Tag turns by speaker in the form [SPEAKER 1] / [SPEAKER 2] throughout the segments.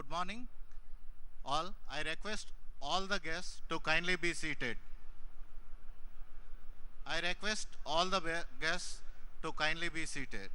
[SPEAKER 1] Good morning, all. I request all the guests to kindly be seated. I request all the guests to kindly be seated.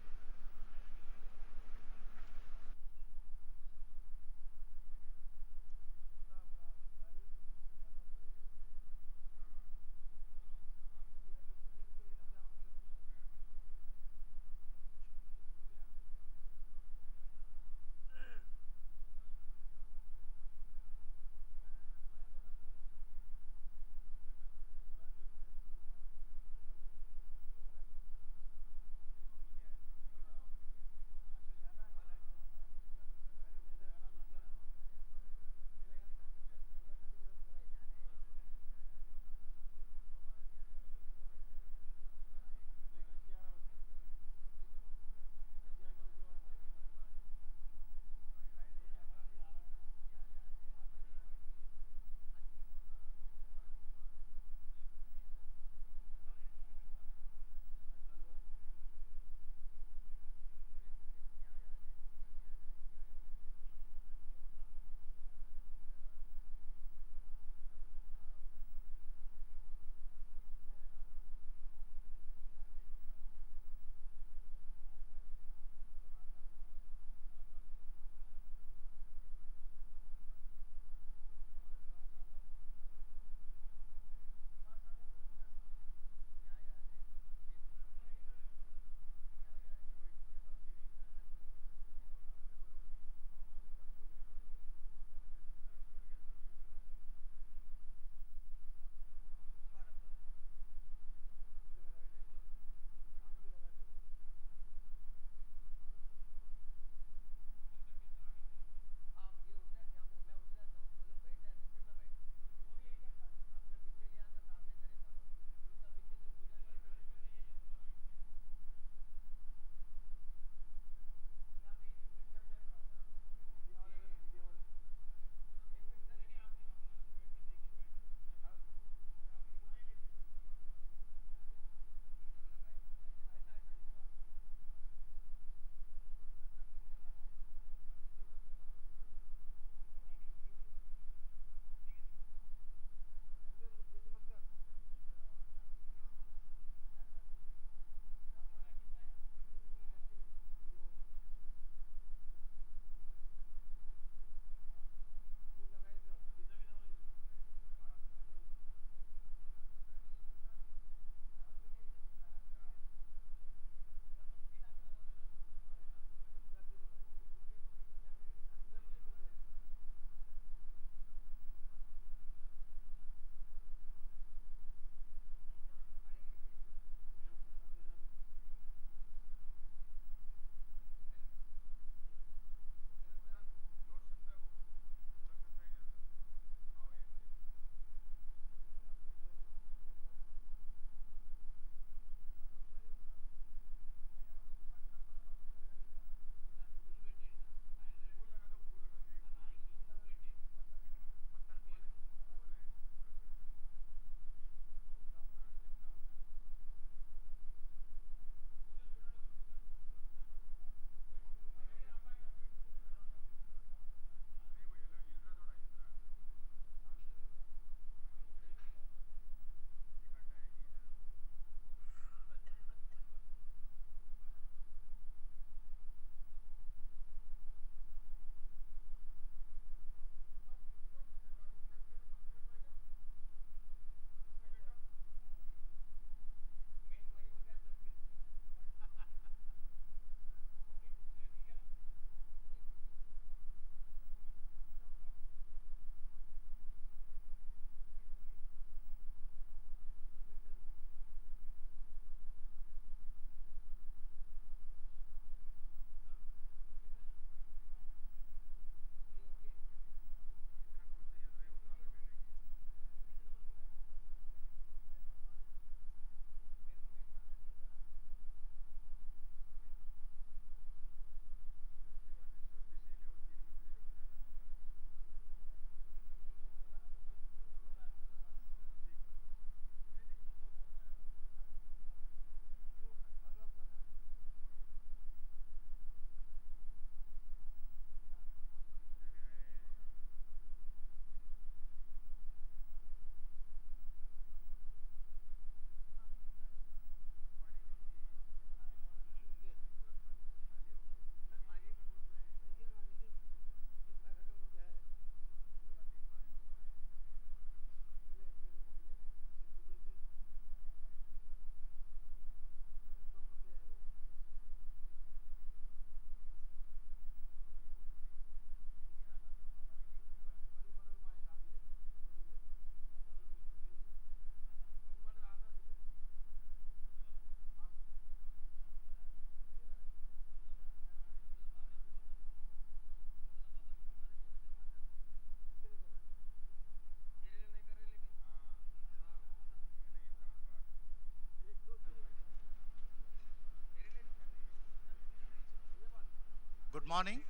[SPEAKER 1] morning.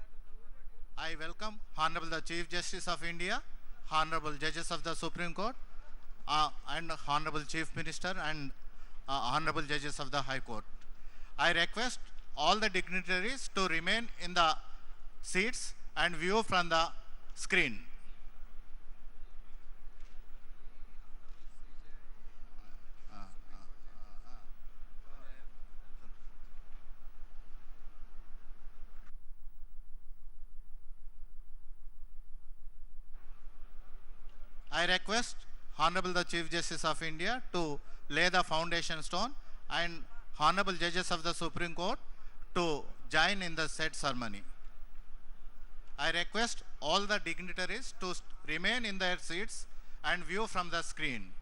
[SPEAKER 1] I welcome Honorable the Chief Justice of India, Honorable Judges of the Supreme Court, and Honorable Chief Minister and Honorable Judges of the High Court. I request all the dignitaries to remain in the seats and view from the screen. I request Honorable the Chief Justice of India to lay the foundation stone and Honorable Judges of the Supreme Court to join in the said ceremony. I request all the dignitaries to remain in their seats and view from the screen.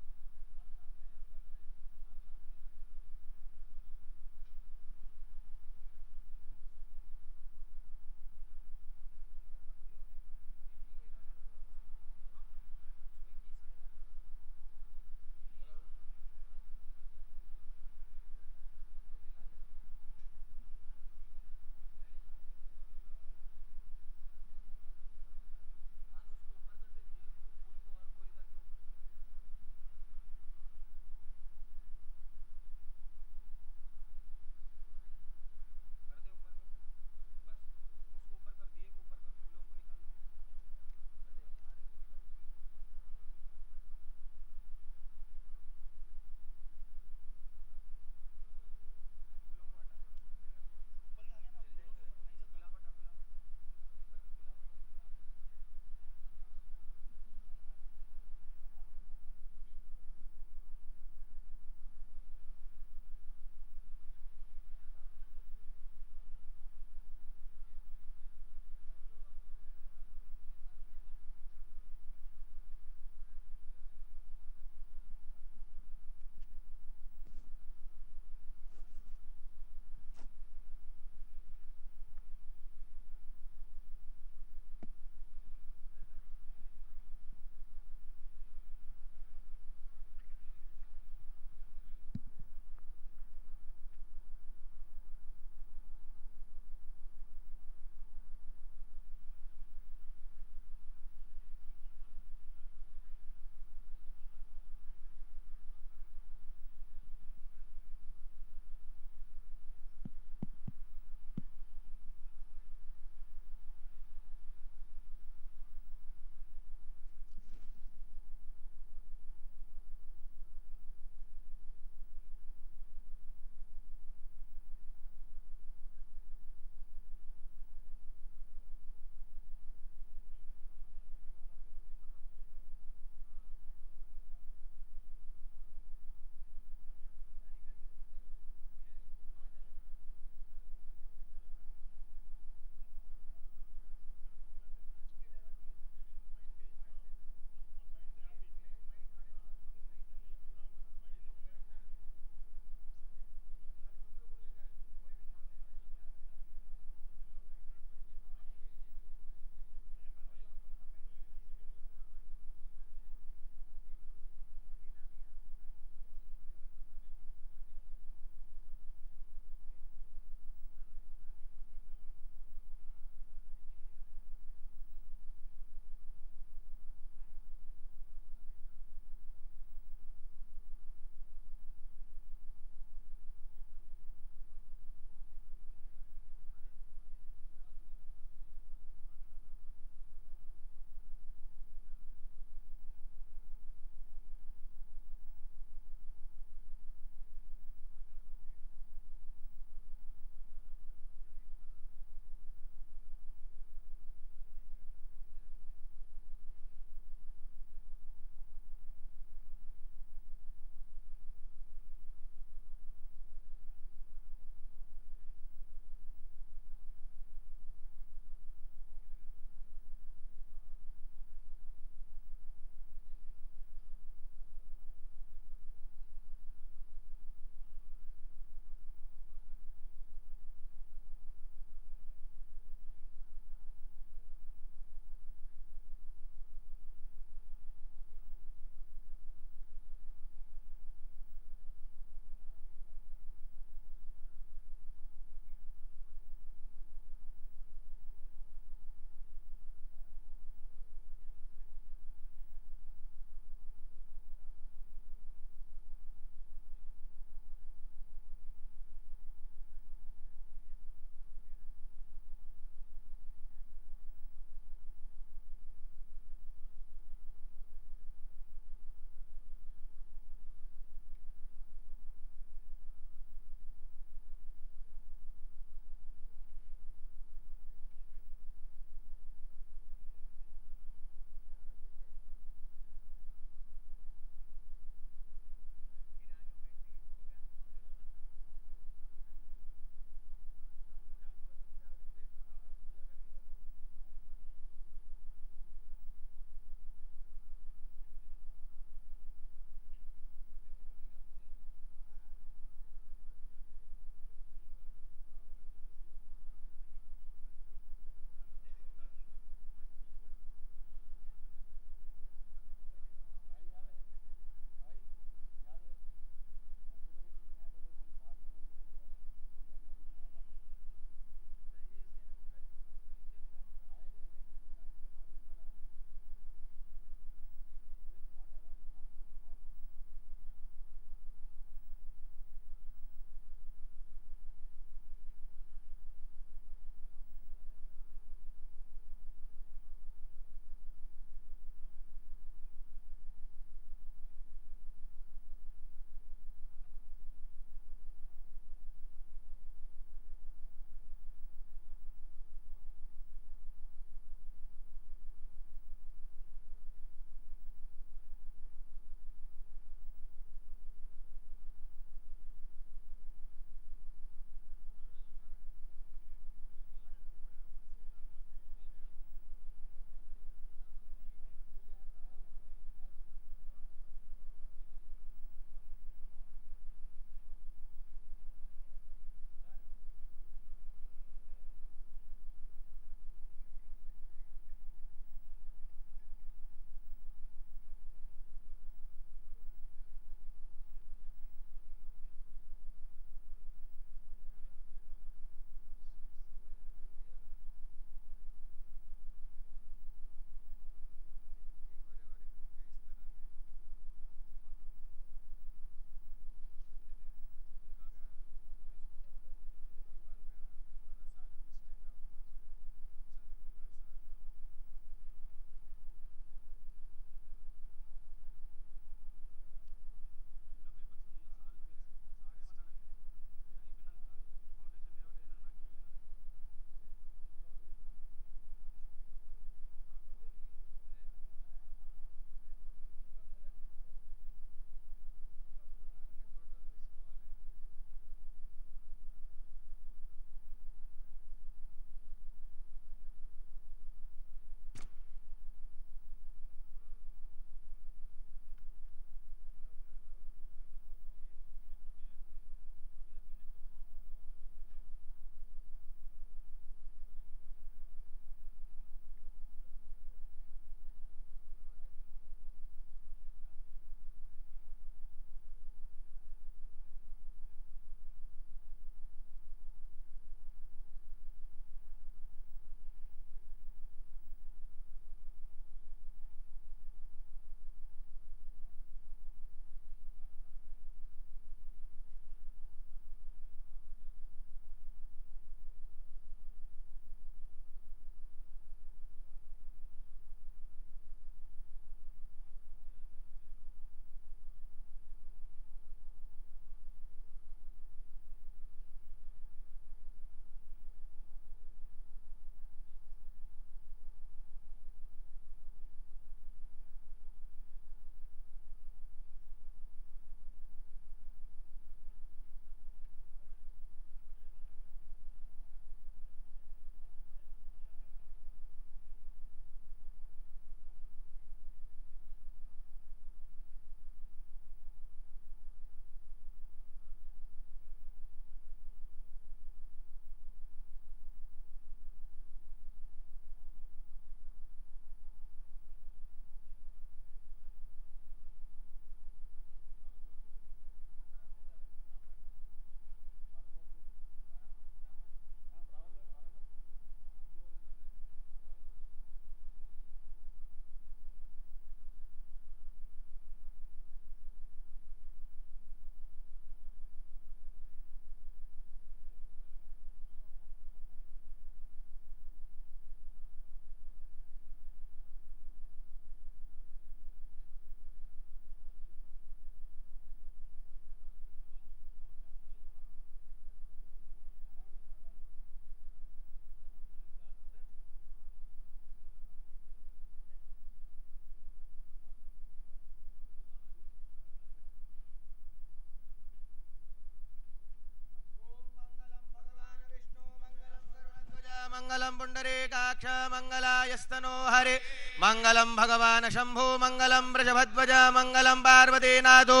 [SPEAKER 2] मंगलम पुंडरीकाक्ष मंगलायस्तनो हरे मंगलम भगवान शंभो मंगलम वृषभध्वज मंगलम पार्वतीनाथो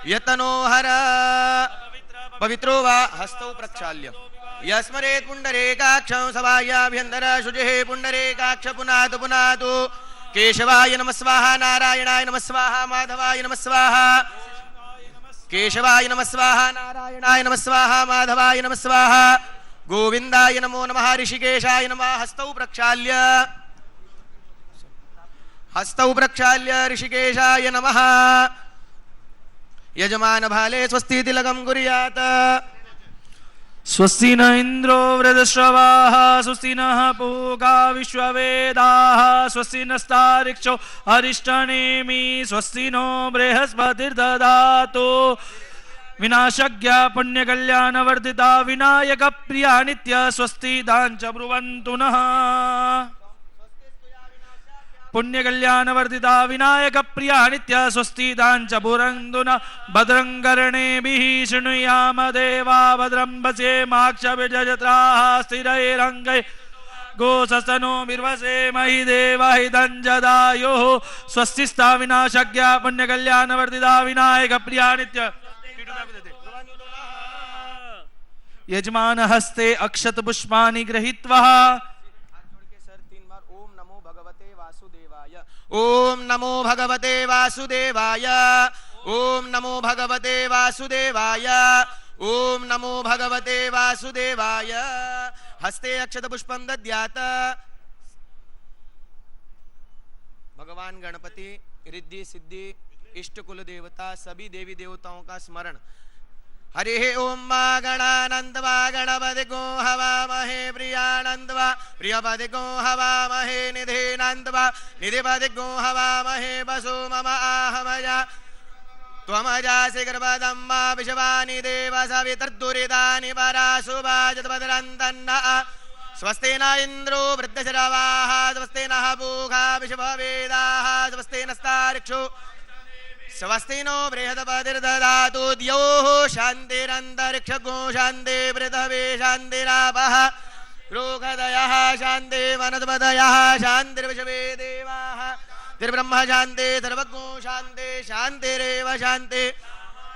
[SPEAKER 2] यतनो हर पवित्रो वा हस्तौ प्रक्षाल्य यस्मरेत् पुंडरीकाक्षं सभायाभ्यन्तර शुचिः पुंडरीकाक्ष पुनातु पुनातु केशवाय नमः स्वाहा नारायणाय नमः स्वाहा माधवाय नमः स्वाहा केशवाय नमः स्वाहा नारायणाय नमः स्वाहा माधवाय नमः स्वाहा गोविंदाय नमो नमः ऋषिकेशाय नमः हस्तौ प्रक्षाल्य ऋषिकेशाय नमः यजमान भाले स्वस्ति तिलकं कुर्यात्
[SPEAKER 3] स्वस्ति न इंद्रो वृद्धश्रवाः स्वस्ति नः पूगा विश्ववेदाः स्वस्ति नस्तारिक्षो अरिष्टनेमि स्वस्ति नो बृहस्पतिर्दधातु विनाशज्ञ पुण्यकल्याणवर्धिता विनायक प्रिया नित्य स्वस्ति दाञ्च ब्रुवन्तु नः पुण्यकल्याणवर्धिता विनायक प्रिया नित्य स्वस्ति दाञ्च ब्रुवन्तु नः भद्रं कर्णेभिः शृणुयाम देवा भद्रं पश्येमाक्षभिर्यजत्राः स्थिरैरङ्गैः गोसस्तनो बिर्वसे महि देवाहि दञ्जदायोः स्वस्ति स्था विनाशज्ञ पुण्यकल्याणवर्धिता विनायक प्रिया नित्य यजमान हस्ते अक्षत पुष्पाणि गृहीत्वा
[SPEAKER 2] ओम नमो भगवते वासुदेवाय ओम नमो भगवते वासुदेवाय ओम नमो भगवते वासुदेवाय हस्ते अक्षत पुष्पम दद्यात भगवान गणपति रिद्धि सिद्धि इष्ट कुल देवता सभी देवी देवताओं का स्मरण हरि ओम मा गणानंदवा गणपति गो हवामहे प्रियानंदवा प्रियपति गो हवामहे निधिनंदवा निधिपति गो हवामहे वसु मम आहमया त्वमजासि गर्भदम्मा विश्वानि देव सवितर्दुरितानि पराशुभाजतपदरन्तन्नः स्वस्ति न इन्द्रो वृद्धश्रवाः स्वस्ति नः पूगा विश्ववेदाः स्वस्ति नस्तारिक्षो स्वस्ति नो बृहस्पतिर्दधातु द्यौः शान्तिरन्तरिक्षगो शान्ति पृथिवी शान्तिरापः लोकदयः शान्ति वनस्पतयः शान्तिर्विश्वे देवाः तिर्ब्रह्म शान्ति सर्वज्ञो शान्ति शान्तिरेव शान्ति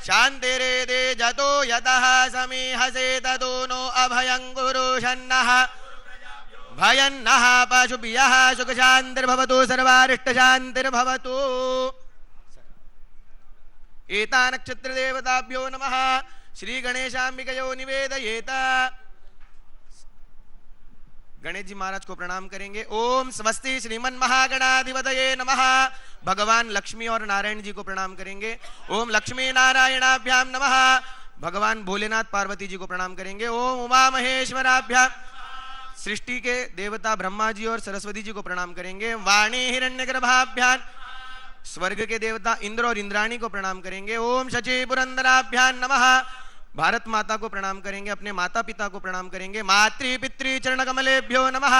[SPEAKER 2] शान्तिरेदे जतो यतः समीहसे ततो नो अभयं कुरु शन्नः भयन्नः पशुभ्यः सुखशान्तिर्भवतु सर्वारिष्टशान्तिर्भवतु एता नक्षत्र देवताभ्यो नमः श्री गणेशाम्बिकयो निवेदयेत गणेश जी महाराज को प्रणाम करेंगे। ओम स्वस्ति श्रीमन महागणाधिपतये नमः भगवान लक्ष्मी और नारायण जी को प्रणाम करेंगे। ओम लक्ष्मी नारायणाभ्याम नमः भगवान भोलेनाथ पार्वती जी को प्रणाम करेंगे। ओम उमा महेश्वराभ्याम सृष्टि के देवता ब्रह्मा जी और सरस्वती जी को प्रणाम करेंगे। वाणी हिरण्यगर्भाभ्याम स्वर्ग के देवता इंद्र और इंद्राणी को प्रणाम करेंगे। ओम शची पुरंदराभ्याम नमः भारत माता को प्रणाम करेंगे, अपने माता पिता को प्रणाम करेंगे। मातृ पितृ चरण कमलेभ्यो नमः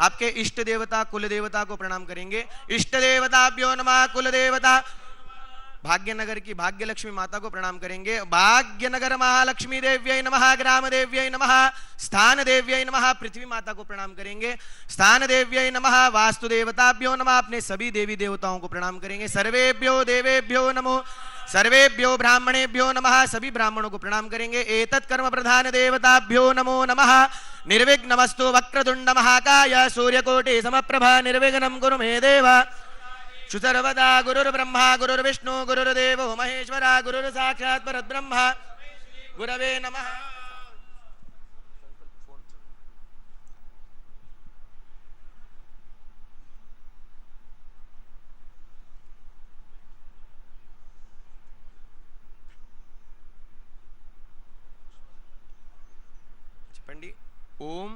[SPEAKER 2] आपके इष्ट देवता कुल देवता को प्रणाम करेंगे। इष्ट देवताभ्यो नमः कुल देवता भाग्यनगर की भाग्य लक्ष्मी माता को प्रणाम करेंगे। भाग्यनगर महालक्ष्मी देव्यै नमः ग्राम देव्यै नमः स्थान देव्यै नमः पृथ्वी माता को प्रणाम करेंगे। स्थान देव्यै नमः वास्तु देवताभ्यो नमः अपने सभी देवी देवताओं को प्रणाम करेंगे। सर्वेभ्यो देवेभ्यो नमो सर्वेभ्यो ब्राह्मणेभ्यो नमः सभी ब्राह्मणों को प्रणाम करेंगे। एतत् कर्म प्रधान देवताभ्यो नमो नमः। निर्विघ्नमस्तु वक्रतुंड महाकाय सूर्यकोटि समप्रभा निर्विघ्नं कुरु मे देव। सर्वदा गुरुर्ब्रह्मा गुरुर्विष्णु गुरुर्देवो महेश्वरा गुरुर्साक्षात् परब्रह्म गुरवे नमः। చెప్పండి ఓం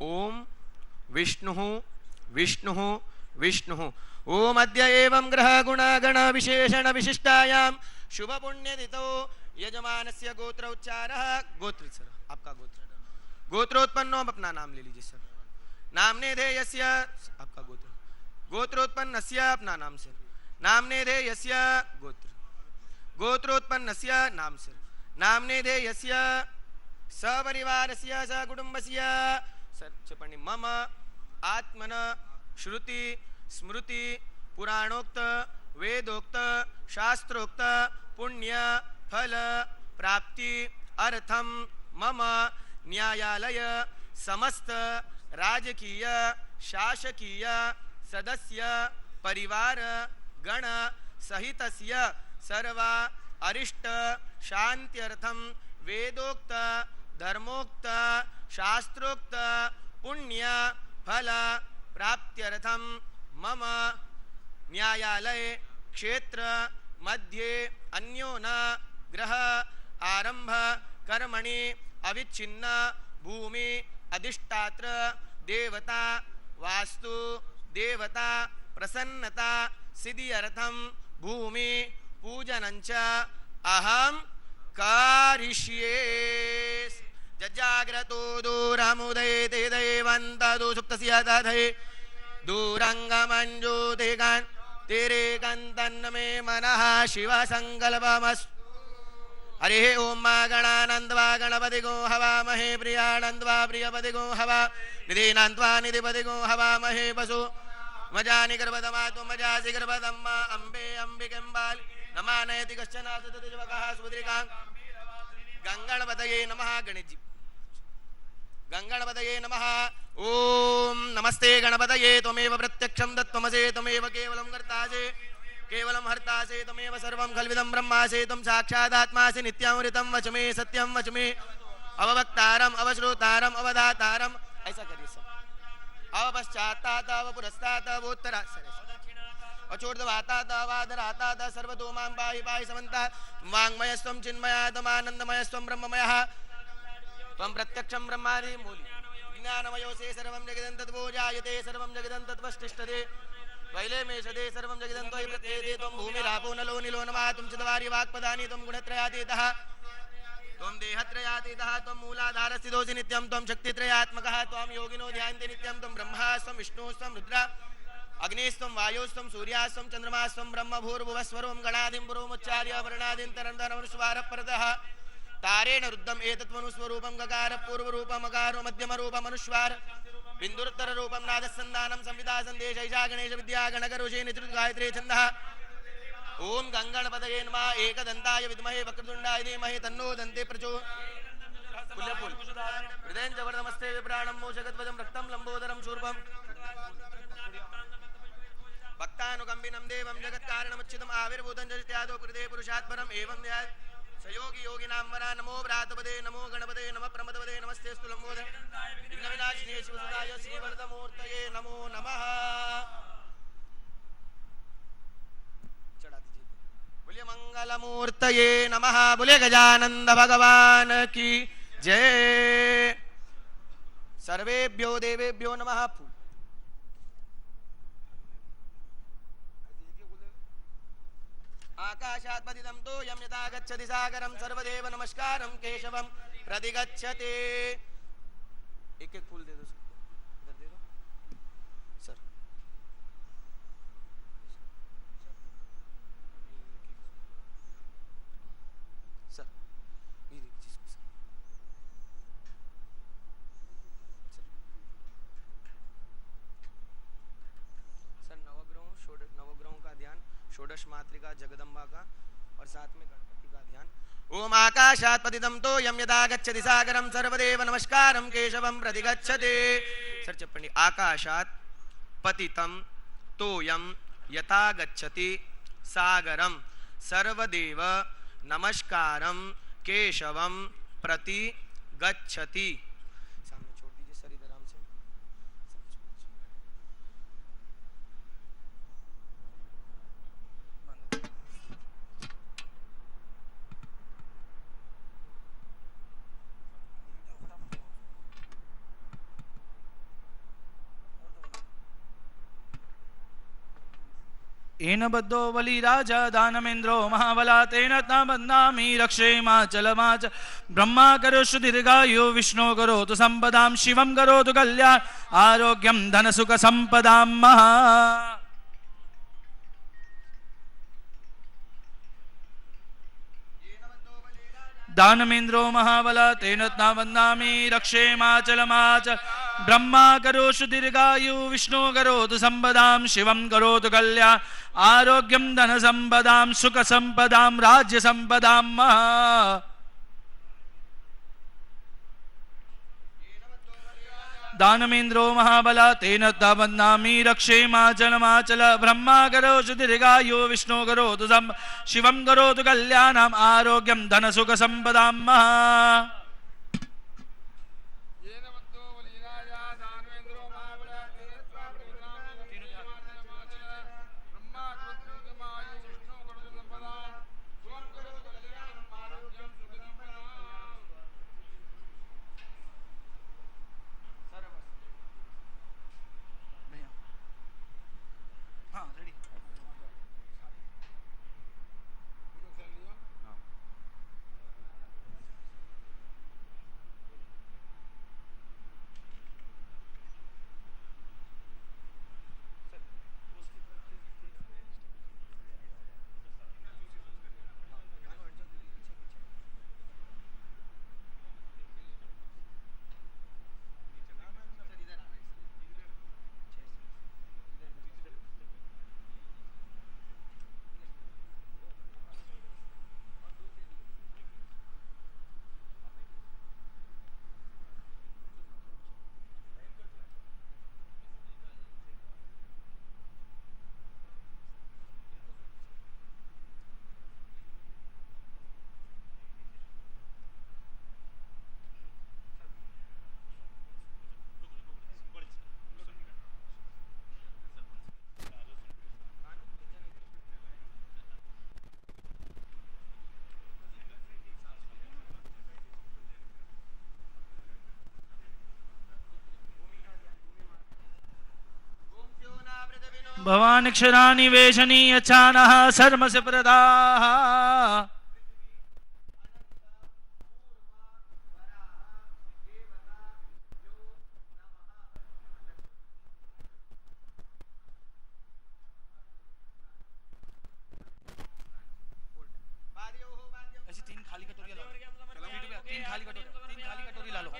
[SPEAKER 2] ओम विष्णु विष्णु विष्णु ओम अद्य एवं ग्रह गुण गण विशेषण विशिष्टायां शुभ पुण्य दितो यजमानस्य गोत्र उच्चारः। गोत्र सर आपका गोत्र गोत्रोत्पन्नो अपना नाम ले लीजिए सर। नामने धेयस्य आपका गोत्र गोत्रोत्पन्नस्य अपना नाम सर। नामने धेयस्य गोत्र गोत्रोत्पन्नस्य नाम से नामने देयस्य सपरिवारस्य सकुटुम्बस्य सर्चपणि मम आत्मन श्रुति स्मृति पुराणोक्त वेदोक्त शास्त्रोक्त पुण्य फल प्राप्ति अर्थम मम न्यायालय समस्त राजकीय शासकीय सदस्य परिवार गण सहितस्य सर्वा अरिष्ट शांत्यर्थम वेदोक्त धर्मोक्त शास्त्रोक्त पुण्य फल प्राप्त्यर्थम मम न्यायालय क्षेत्र मध्ये अन्योन ग्रह आरंभ कर्मणि अविच्छिन्न भूमि अधिष्ठात्र देवता वास्तु देवता प्रसन्नता सिद्ध्यर्थम भूमि पूजनञ्च अहम कारिष्ये जजाग्रतो दूरमुदयते देवन्तदु सुप्तस्य तथे दूरङ्गमञ्जोते गान तेरे गन्तन्न मे मनः शिव संकल्पमस्तु हरे ओम मा गणानंदवा गणपति गो हवामहे प्रियानंदवा प्रियपति गो हवा निधिनंदवा निधिपति गो हवामहे पशु मजानि गर्भदमा तुम मजासि गर्भदम्मा अम्बे अंबिकेम्बालि नमानयति कश्चन सुततिजवकः सुभद्रिकां गंगणपतये नमः गणेशजी गंगणपतये नमः ओम नमस्ते गणपतये त्वमेव प्रत्यक्षं दत्त्वमसि त्वमेव केवलं कर्तासि केवलं हर्तासि त्वमेव सर्वं खल्विदं ब्रह्मासि त्वं साक्षादात्मासि नित्यमृतं वचमे सत्यं वचमे अववक्तारम् अवश्रोतारम् अवधातारम् ऐसा करिए सब अवपश्चात्तात अवपुरस्तात अवोत्तरा अचोर्ध्वातात अवादरातात सर्वतो मां पाहि पाहि समन्तात् वाङ्मयस्त्वं चिन्मयात्मानन्दमयस्त्वं ब्रह्ममयः त्वं प्रत्यक्षं ब्रह्मादि मूलि ज्ञानमयोऽसि सर्वं जगदं तद्वो जायते सर्वं जगदं तद्वष्टिष्ठते वैले मेषदे सर्वं जगदं त्वयि प्रत्येते त्वं भूमिरापो नलो निलो नमः त्वं चिदवारि वाक्पदानि त्वं गुणत्रयातीतः त्वं देहत्रयातीतः त्वं मूलाधारस्थितोऽसि नित्यं त्वं शक्तित्रयात्मकः त्वं योगिनो ध्यायन्ते नित्यं त्वं ब्रह्मास्त्वं विष्णुस्त्वं रुद्र अग्निस्त्वं वायुस्त्वं सूर्यास्त्वं चन्द्रमास्त्वं ब्रह्म भूर्भुवस्वरों गणादिं पुरोमुच्चार्य वर्णादिं तरन्तरमनुस्वारः तारेण रुद्धम् एतत्त्वनुस्वरूपं गकार पूर्वरूपम् अकारो मध्यमरूपम् अनुस्वार बिंदुत्तर रूपम नादसंदानम संविदा संदेश ऐशा गणेश विद्या गणकरुषे नित्रुत गायत्री छंदः ओम गंगणपतये नमः एकदंताय विद्महे वक्रतुंडाय धीमहि तन्नो दन्ते प्रचोदयात् पुल्यपुल हृदयं च वरदमस्ते विप्राणं मोषगद्वजं रक्तं लंबोदरं शूर्पं भक्तानुकंबिनं देवं जगत्कारणमुच्चितम् आविर्भूतं च त्यादो कृते पुरुषात्परम् एवं ध्यात् सयोगी योगिनां वरा नमो व्रातपदे नमो गणपते नमः प्रमदपदे नमस्तेस्तु लंबोदर विघ्नविनाशिने शिवसुताय श्रीवरदमूर्तये नमो नमः चढ़ा दीजिए बोलिए मंगलमूर्तये नमः बोले गजानंद भगवान की जय सर्वेभ्यो देवेभ्यो नमः आकाशात् पतितं तो यं यथा गच्छति सागरं सर्वदेव नमस्कारं केशवं प्रतिगच्छते एक एक फूल दे दो इधर दे दो सर सर ये जिसको सर नवग्रहों का ध्यान षोडश मातृका जगदम्बा का और साथ में गणपति का ध्यान ओम आकाशात् पतितं तो यं यथा गच्छति सागरं सर्वदेव नमस्कारं केशवं प्रतिगच्छते सर चप्पणी आकाशात् पतितं तो यं यथा गच्छति सागरं सर्वदेव नमस्कारं केशवं प्रतिगच्छति सामने छोड़ दीजिए सर इधर आराम से
[SPEAKER 3] येन बद्धो बलिराज दानमेन्द्रो महाबला तेन बन्धामि रक्षेमाचलमाच ब्रह्मा करोषु दीर्घायु विष्णु करोतु संपदां शिवं करोतु कल्याण आरोग्यं धनसुख संपदां महा दानमेन्द्रो महाबल तेन वन्दामि रक्षेमाचलमाच ब्रह्मा करोषु दीर्घायु विष्णु करोतु संपदां शिवं करोतु कल्याण आरोग्यं धन संपदां सुख संपदां राज्य संपदां दानमेन्द्रो महाबल तेन वन्दामि रक्षेमाचलमाचल ब्रह्मा करोषु दीर्घायु विष्णु करोतु शिवं करोतु कल्याणम् आरोग्यं धन सुख संपदां भवानक्षराणि वेशनीयच्छानः सर्मस्य प्रदाः ऐसी तीन खाली कटोरियां ला लो, तीन खाली कटोरी ला लो।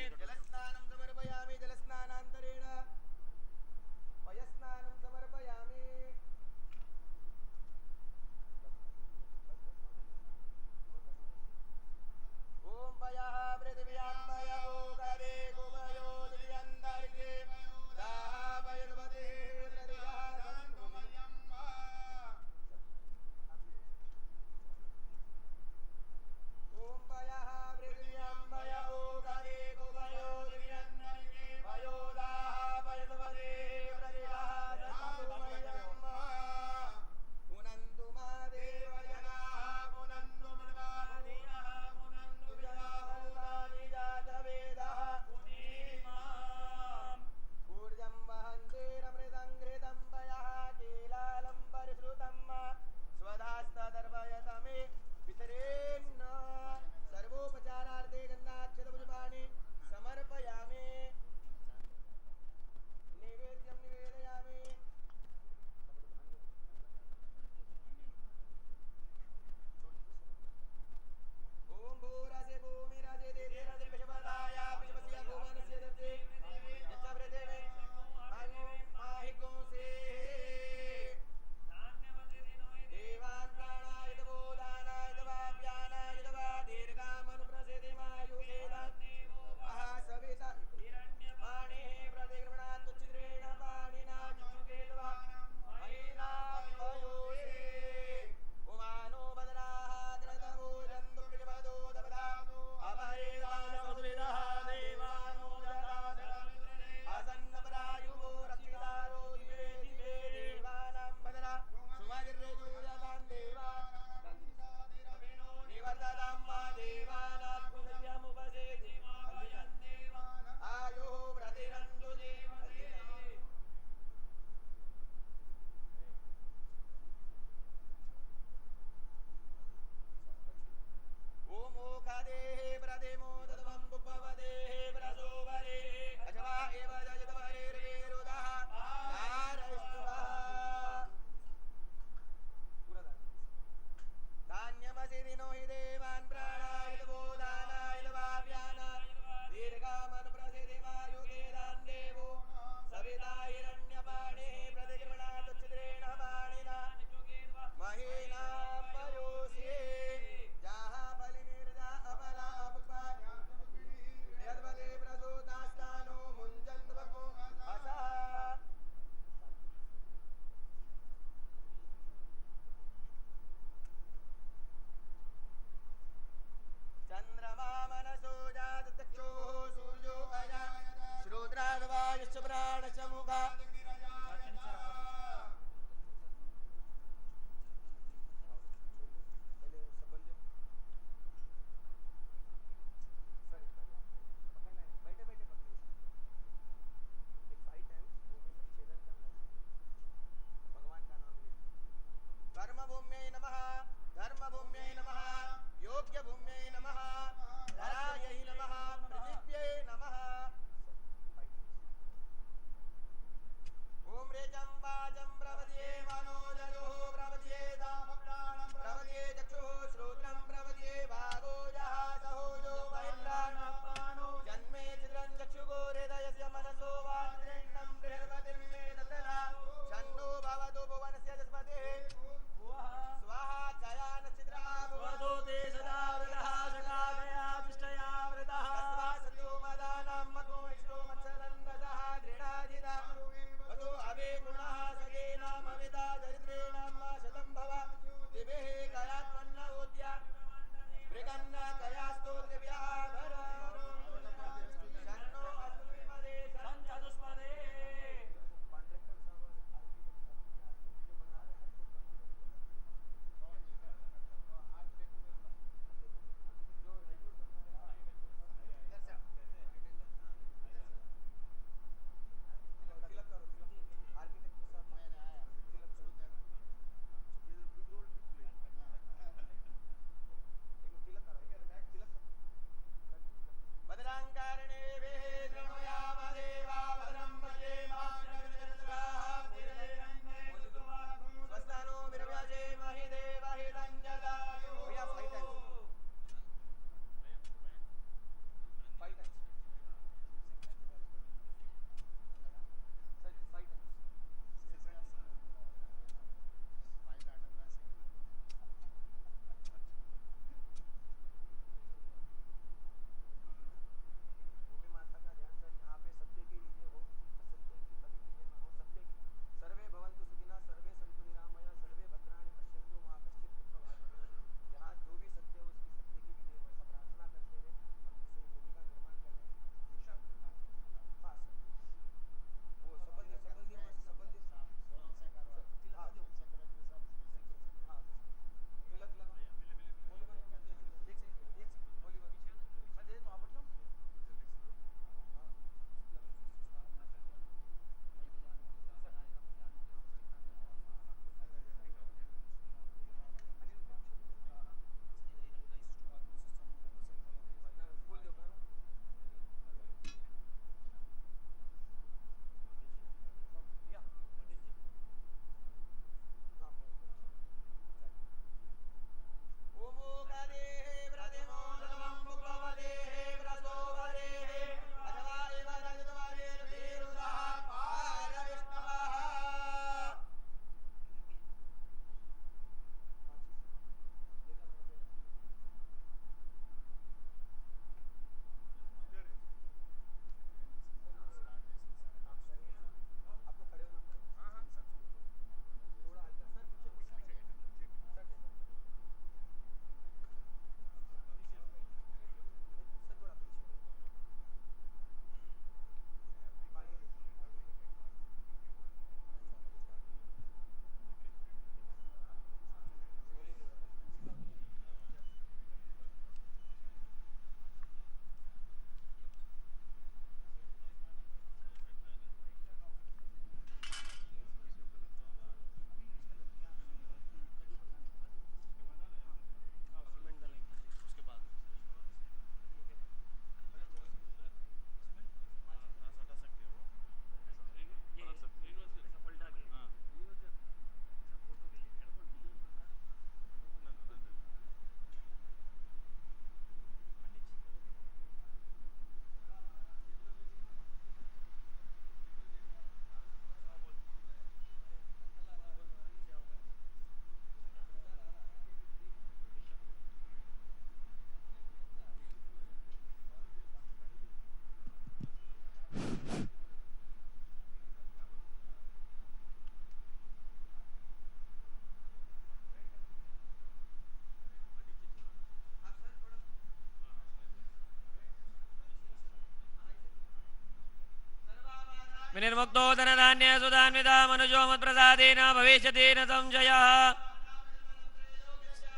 [SPEAKER 4] विनिर्मुक्तो धनधान्य सुधान्विता मनुजो मत्प्रसादेन भविष्यति न संशयः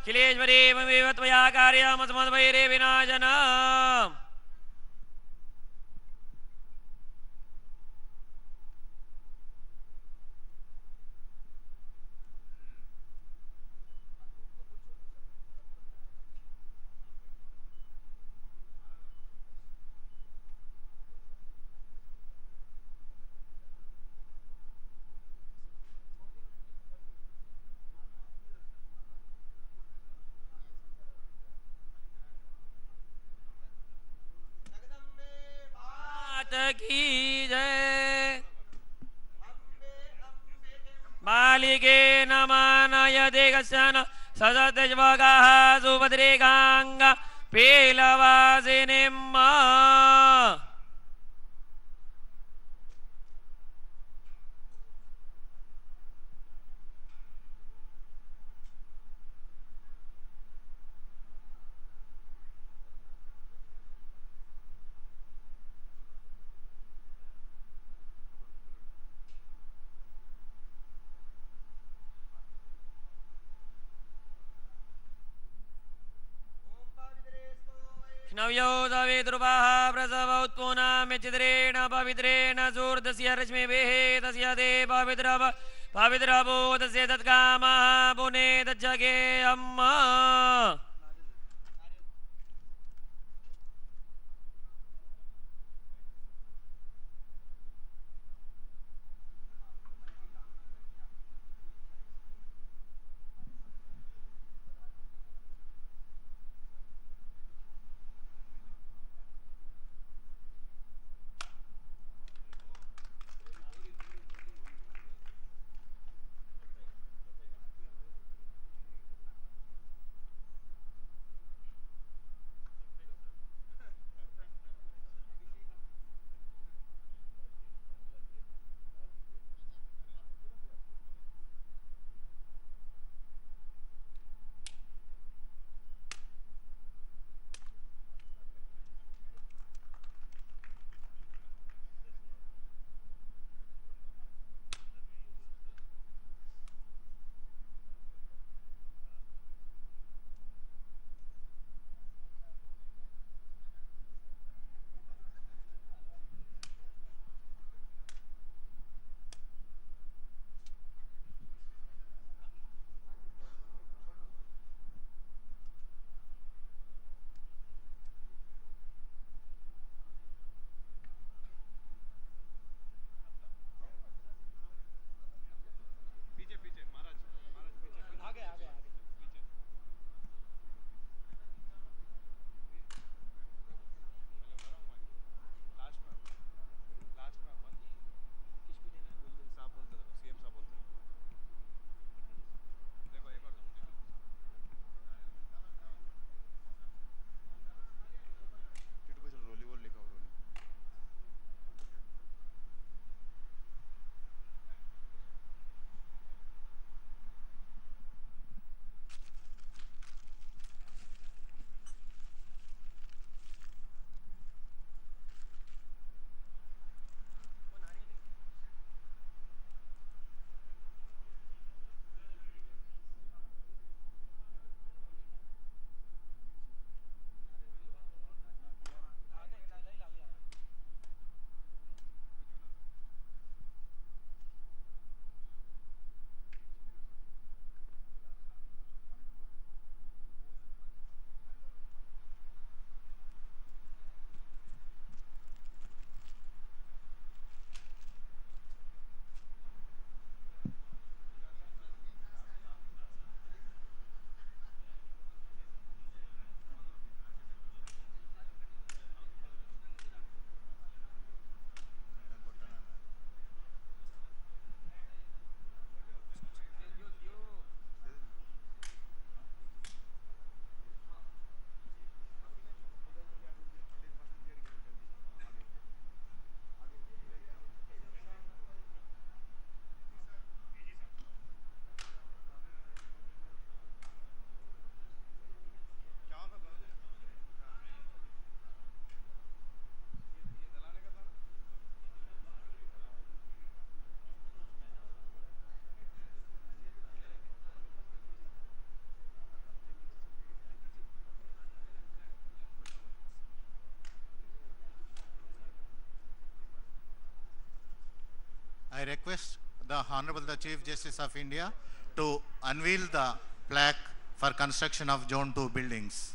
[SPEAKER 4] किलेश्वरी ममेव त्वया कार्यमस्मद्वैरे विनाशन की जय बालिके नमानय देगसन सदतज्वगाः सुभद्रेकाङ्ग पेलवासिनिम्म नव्यो सविद्रुवाः प्रसव उत्पुनाम्यचिद्रेण पवित्रेण सूर्दस्य रश्मिभिः तस्य ते पवित्रभो तस्य तत्कामः पुने तज्जगे अम्मा
[SPEAKER 1] I request the Honorable the Chief Justice of India to unveil the plaque for construction of Zone 2 buildings.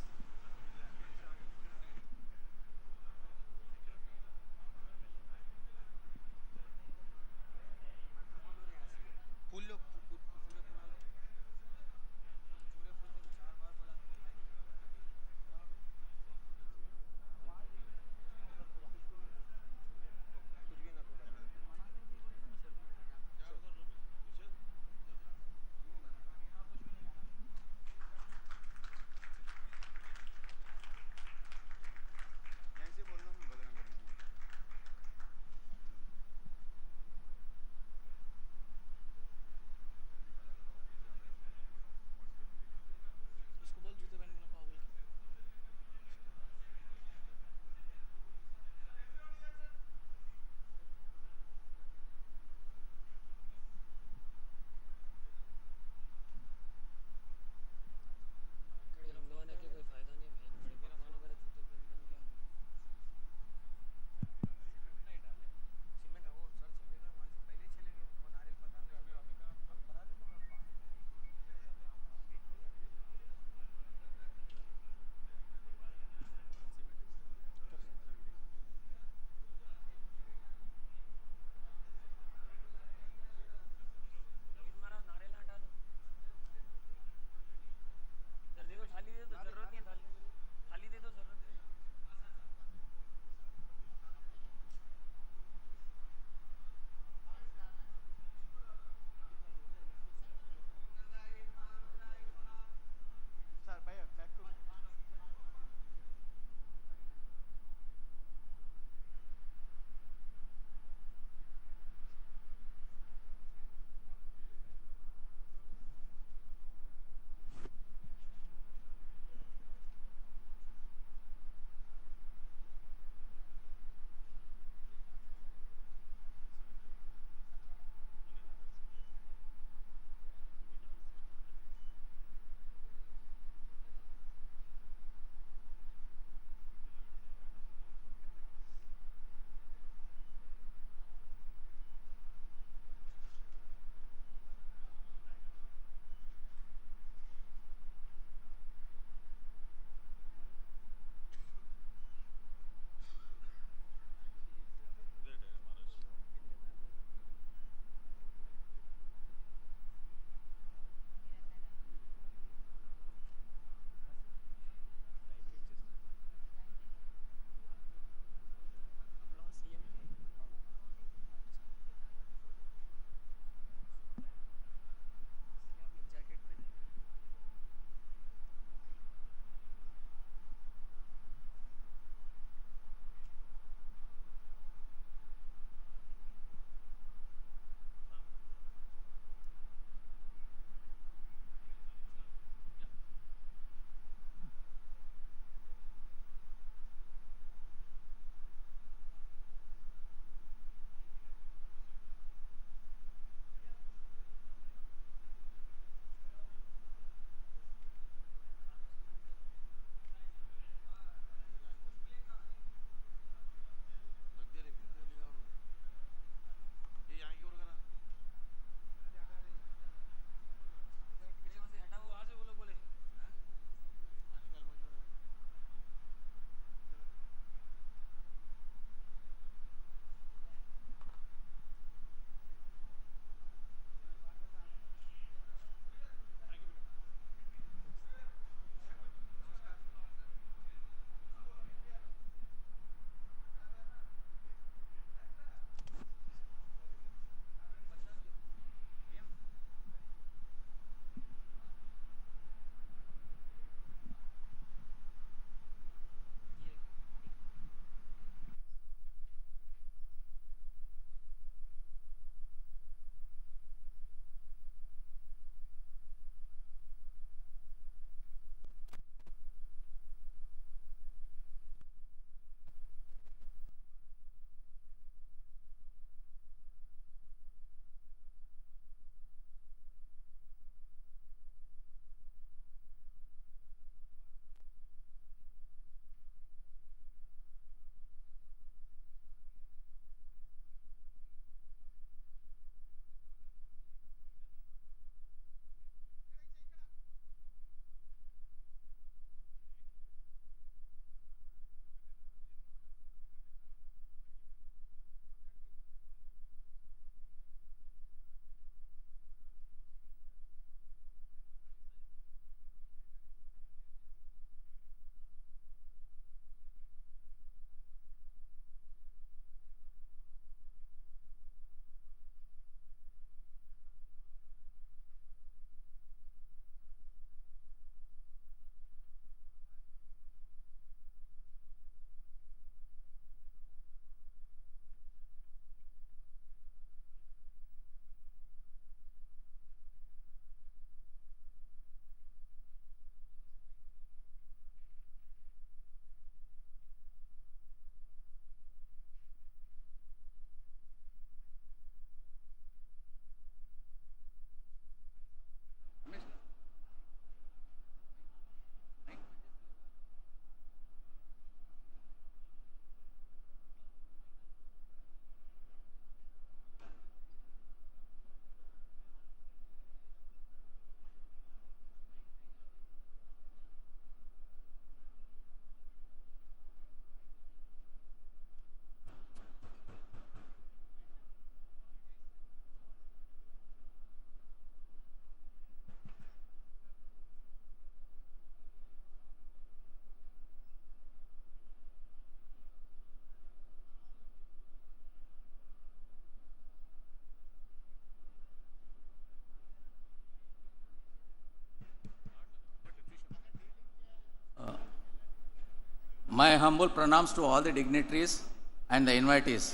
[SPEAKER 5] My humble pranams to all the dignitaries and the invitees.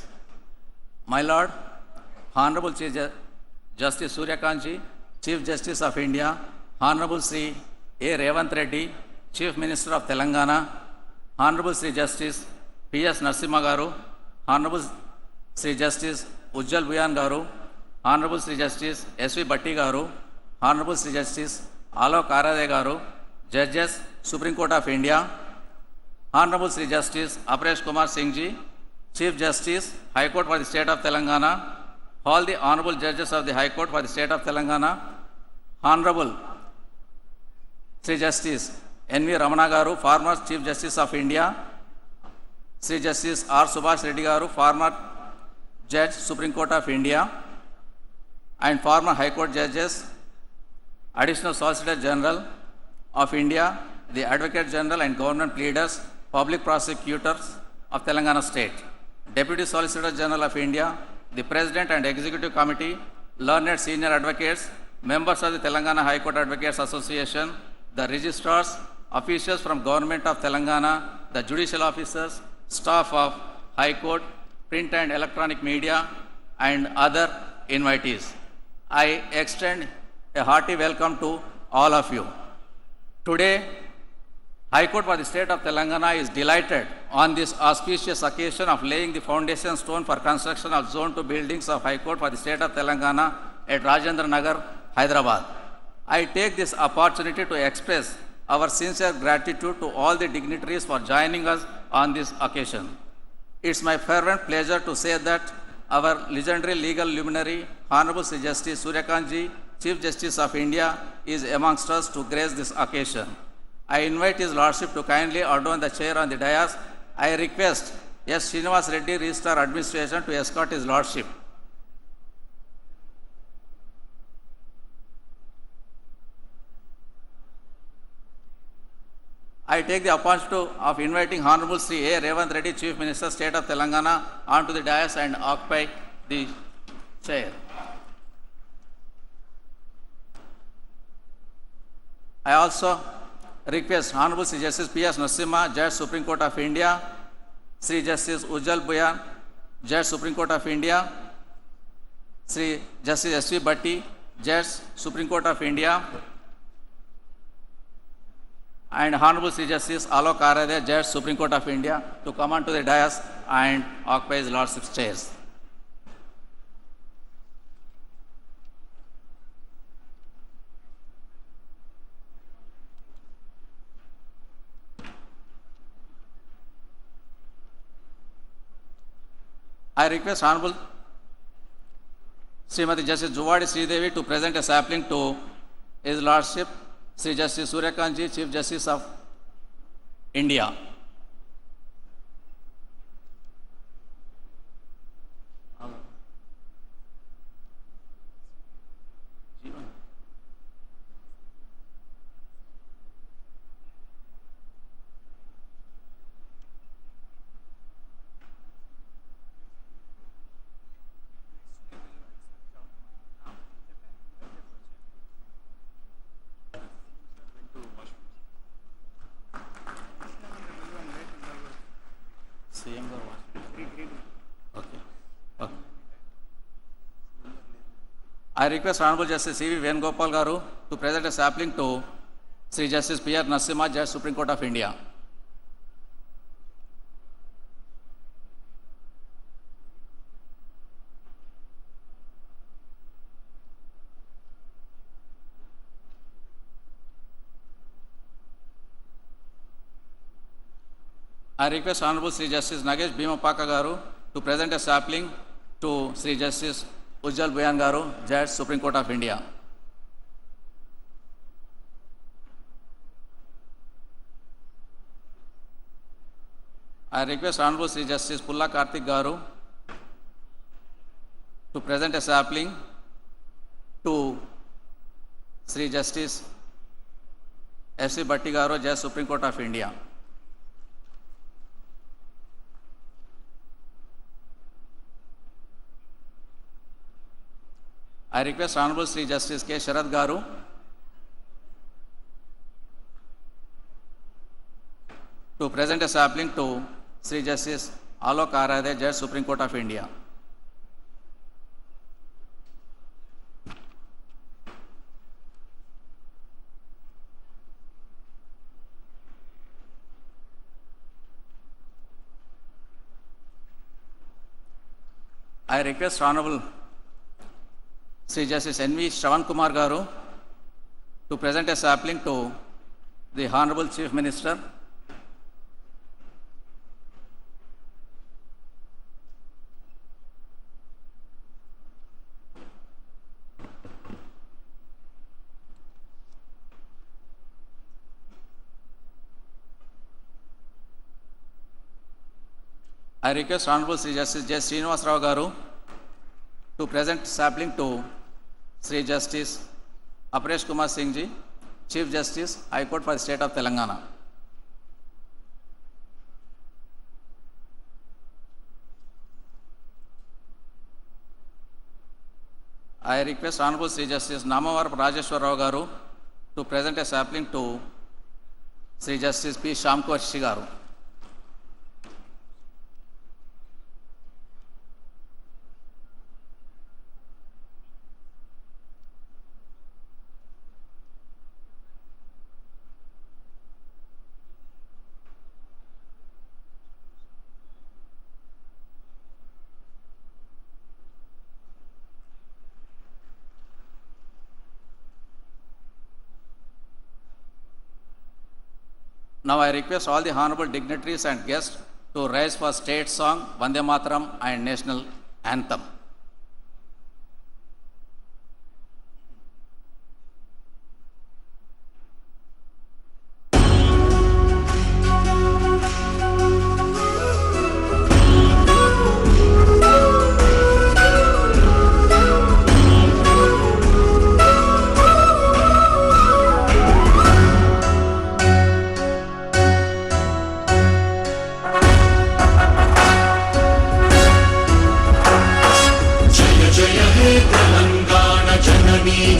[SPEAKER 5] My Lord, Honorable Chief Justice Suryakanji, Chief Justice of India, Honorable Sri A. Revanth Reddy, Chief Minister of Telangana, Honorable Sri Justice P.S. Narasimha Garu, Honorable Sri Justice Ujjal Buyan Garu, Honorable Sri Justice S.V. Bhatti Garu, Honorable Sri Justice Alok Arade Garu, Judges, Supreme Court of India, Honorable Sri Justice Aparesh Kumar Singh Ji, Chief Justice, High Court for the State of Telangana, all the Honorable Judges of the High Court for the State of Telangana, Honorable Sri Justice N.V. Ramana Garu, former Chief Justice of India, Sri Justice R. Subhash Reddy Garu, former Judge, Supreme Court of India, and former High Court Judges, Additional Solicitor General of India, the Advocate General and Government Pleaders, Public Prosecutors of Telangana State, Deputy Solicitor General of India, the President and Executive Committee, learned senior advocates, members of the Telangana High Court Advocates Association, the registrars, officials from Government of Telangana, the judicial officers, staff of High Court, print and electronic media, and other invitees. I extend a hearty welcome to all of you. Today, High Court for the State of Telangana is delighted on this auspicious occasion of laying the foundation stone for construction of Zone 2 buildings of High Court for the State of Telangana at Rajendra Nagar, Hyderabad. I take this opportunity to express our sincere gratitude to all the dignitaries for joining us on this occasion. It's my fervent pleasure to say that our legendary legal luminary, Honorable Sri Justice Suryakanji, Chief Justice of India, is amongst us to grace this occasion. I invite His Lordship to kindly adorn the chair on the dais. I request S. Srinivas Reddy, Registrar Administration, to escort His Lordship. I take the opportunity of inviting Honorable Sri A. Revanth Reddy, Chief Minister, State of Telangana, onto the dais and occupy the chair. I also request Honorable Sri Justice P.S. Narasimha, Judge, Supreme Court of India, Sri Justice Ujjal Buyan, Judge, Supreme Court of India, Sri Justice S.V. Bhatti, Judge, Supreme Court of India, and Honorable Sri Justice Alok Arade, Judge, Supreme Court of India, to come onto the dais and occupy His Lordship's chairs. I request Honorable Srimati Justice Juvadi Sridevi to present a sapling to His Lordship, Sri Justice Suryakanji, Chief Justice of India. I request Honorable Justice C.V. Venugopal Garu to present a sapling to Sri Justice P.R. Narasimha, Judge, Supreme Court of India. I request Honorable Sri Justice Nagesh Bhimapaka Garu to present a sapling to Sri Justice Ujjal Buyan Garu, Judge, Supreme Court of India. I request Honorable Sri Justice Pulla Karthik Garu to present a sapling to Sri Justice S.V. Bhatti Garu, Judge, Supreme Court of India. I request Honorable Sri Justice K. Sharad Garu to present a sapling to Sri Justice Alok Arade, Judge, Supreme Court of India. I request Honorable Sri Justice N.V. Shravan Kumar Garu to present a sapling to the Honorable Chief Minister. I request Honorable Sri Justice J. Srinivas Rao Garu to present sapling to Sri Justice Aparesh Kumar Singh Ji, Chief Justice, High Court for the State of Telangana. I request Honorable Sri Justice Namavaram Rajeshwar Rao Garu to present a sapling to Sri Justice P. Shamkumar Garu. Now I request all the honorable dignitaries and guests to rise for state song, Vande Mataram and national anthem.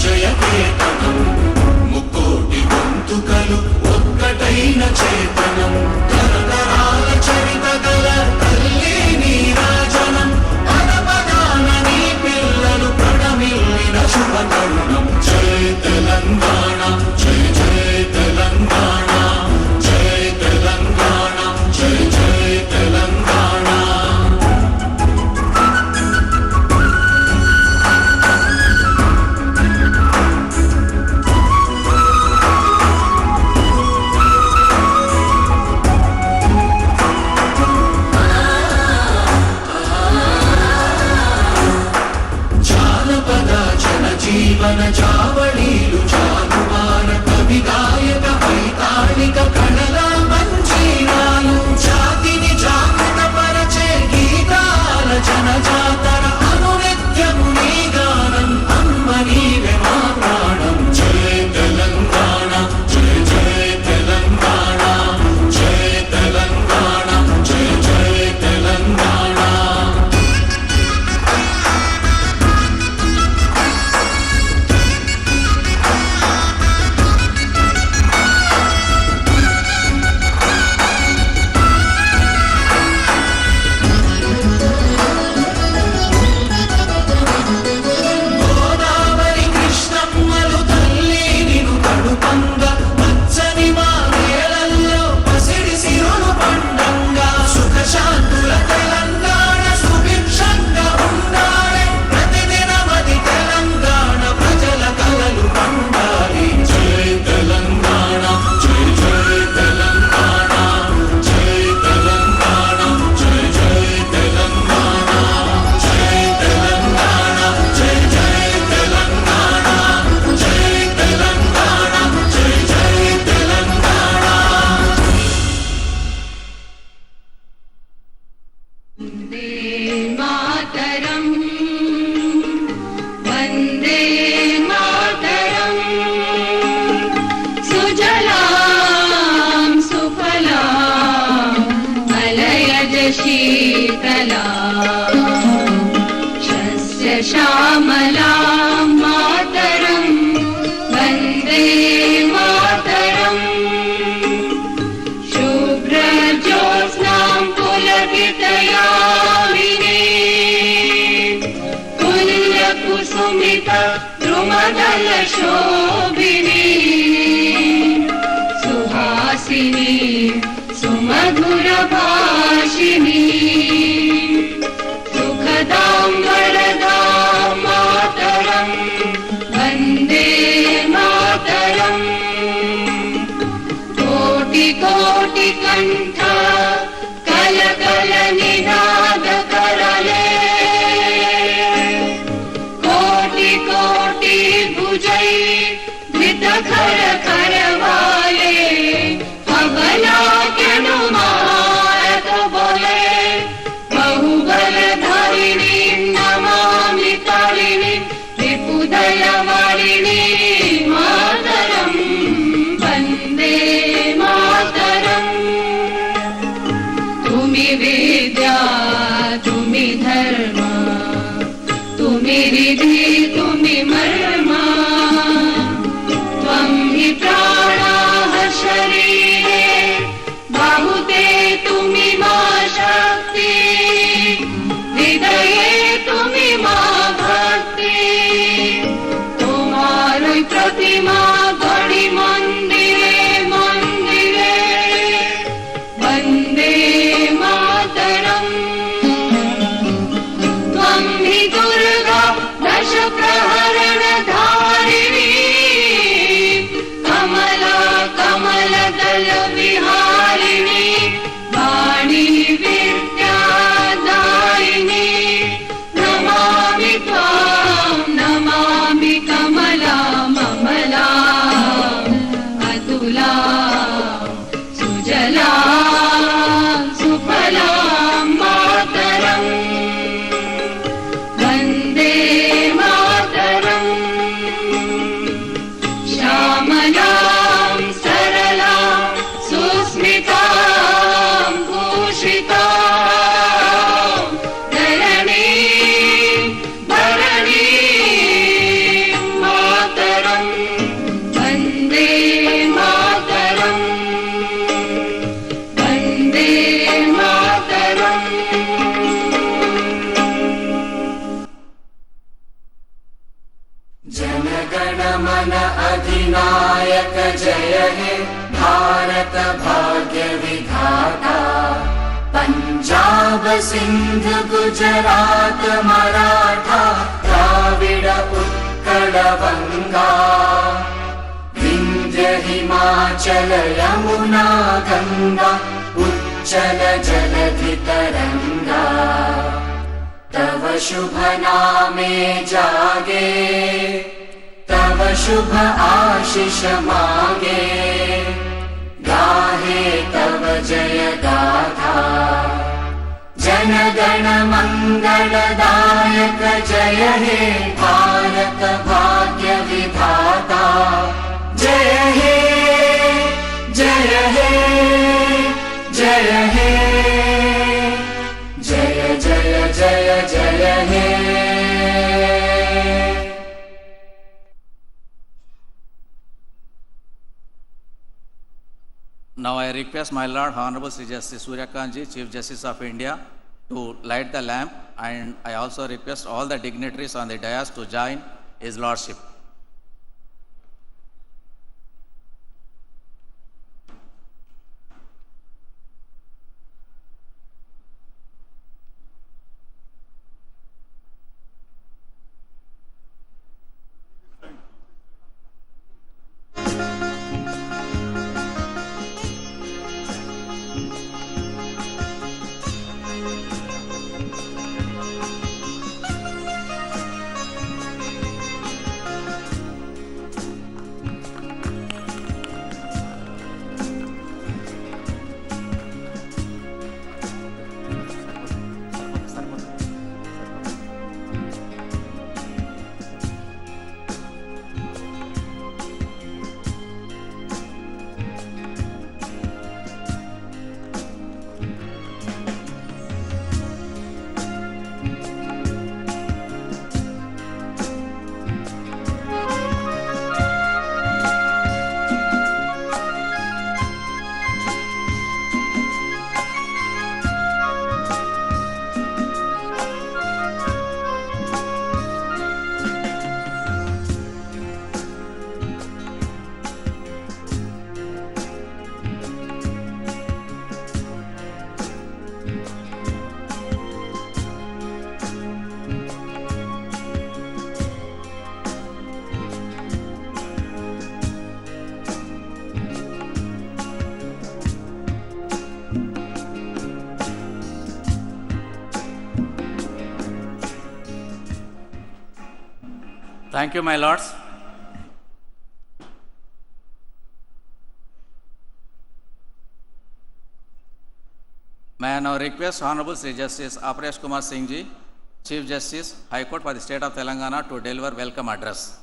[SPEAKER 6] జై शोभिनी सुहासिनी सुमधुर भाषिणी सुखदां वरदां मातरं वन्दे मातरम् कोटि कोटि कंठ कल कल निनाद करले कोटि कोटि भुजै धृत खर खर वाले अबला केनुमात बोले बहुबल धारिणी नमामि तारिणी विपुदल वारिणी मातरम् वन्दे मातरम् तुमि विद्या तुमि धर्म तुमि रिधि तुमि मर्म त्वं हि प्राणाः शरीरे बाहुते तुमि मा शक्ति हृदये तुमि मा भक्ति तुम्हारी प्रतिमा गढ़ी मंदिरे मंदिरे वन्दे मातरम् त्वं हि दुर्गा दश प्रहरण धारिणी कमला कमल दल विहारिणी वाणी विद्या दायिनी नमामि त्वां नमामि कमला ममला अतुला सुजला सुफला मातरम् वन्दे मातरम् श्यामलां सरलां सुस्मितां भूषितां धरणीं धरणीं मातरम् वन्दे मातरम् वन्दे मातरम्
[SPEAKER 7] जनगण मन अधिनायक जय हे भारत भाग्य विधाता पंजाब सिंध गुजरात मराठा द्राविड उत्कल बंगा विंध्य हिमाचल यमुना गंगा उच्चल जलधि तरंगा तव शुभ नामे जागे तव शुभ आशीष मांगे गाहे तव जय गाथा जनगण मंगलदायक जय हे भारत भाग्य विधाता जय हे जय हे जय हे जय जय जय जय हे
[SPEAKER 5] Now I request my Lord Honorable Sri Justice Surya Kanji, Chief Justice of India, to light the lamp, and I also request all the dignitaries on the dais to join His Lordship. Thank you, my lords. May I now request Honorable Sri Justice Aparesh Kumar Singh Ji, Chief Justice, High Court for the State of Telangana, to deliver welcome address.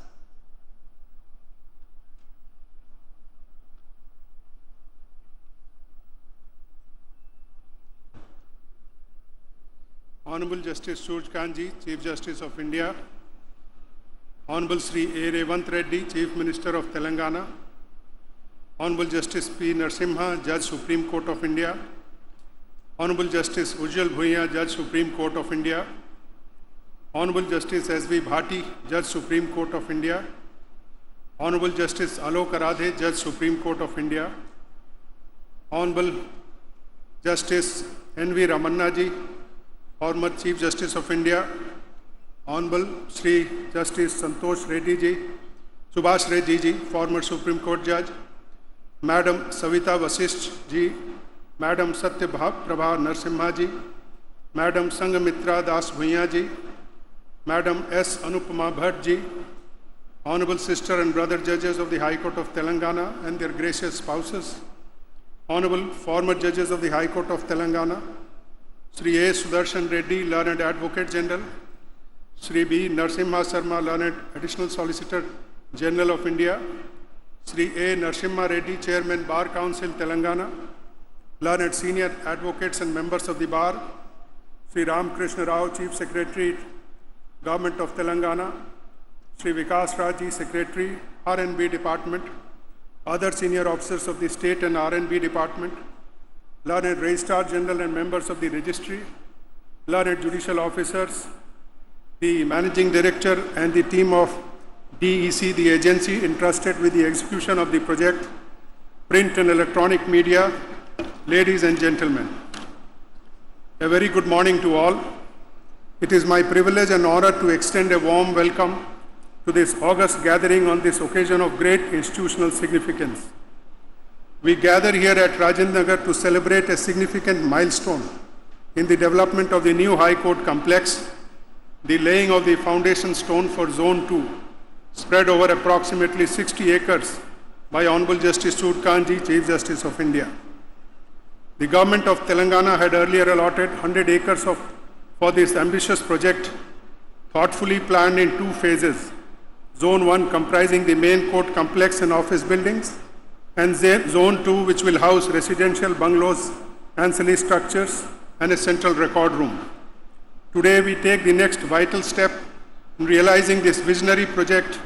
[SPEAKER 8] Honorable Justice Surjkant Ji, Chief Justice of India, Honorable Sri A. Revanth Reddy, Chief Minister of Telangana, Honorable Justice P. Narasimha, Judge Supreme Court of India, Honorable Justice Ujjwal Bhuiya, Judge Supreme Court of India, Honorable Justice S.V. Bhati, Judge Supreme Court of India, Honorable Justice Alok Aradhe, Judge Supreme Court of India, Honorable Justice N.V. Ramanna Ji, former Chief Justice of India, Honorable Sri Justice Santosh Reddy Ji, Subhash Reddy Ji, former Supreme Court Judge, Madam Savita Vasisht Ji, Madam Satya Prabha Narasimha Ji, Madam Sangamitra Das Bhuiya Ji, Madam S. Anupama Bhatt Ji, Honorable Sister and Brother Judges of the High Court of Telangana and their gracious spouses, Honorable former Judges of the High Court of Telangana, Sri A. Sudarshan Reddy, Learned Advocate General, Sri B. Narasimha Sarma, Learned Additional Solicitor General of India, Sri A. Narasimha Reddy, Chairman Bar Council Telangana, Learned Senior Advocates and Members of the Bar, Sri Ram Krishna Rao, Chief Secretary, Government of Telangana, Sri Vikas Raji, Secretary, R&B Department, other senior officers of the State and R&B Department, Learned Registrar General and members of the Registry, Learned Judicial Officers, the Managing Director and the team of DEC, the agency entrusted with the execution of the project, print and electronic media, ladies and gentlemen. A very good morning to all. It is my privilege and honor to extend a warm welcome to this august gathering on this occasion of great institutional significance. We gather here at Rajendra Nagar to celebrate a significant milestone in the development of the new High Court complex, the laying of the foundation stone for Zone 2, spread over approximately 60 acres by Honorable Justice Surjkant Ji, Chief Justice of India. The government of Telangana had earlier allotted 100 acres for this ambitious project, thoughtfully planned in two phases. Zone 1 comprising the main court complex and office buildings, and Zone 2 which will house residential bungalows, ancillary structures and a central record room. Today we take the next vital step in realizing this visionary project,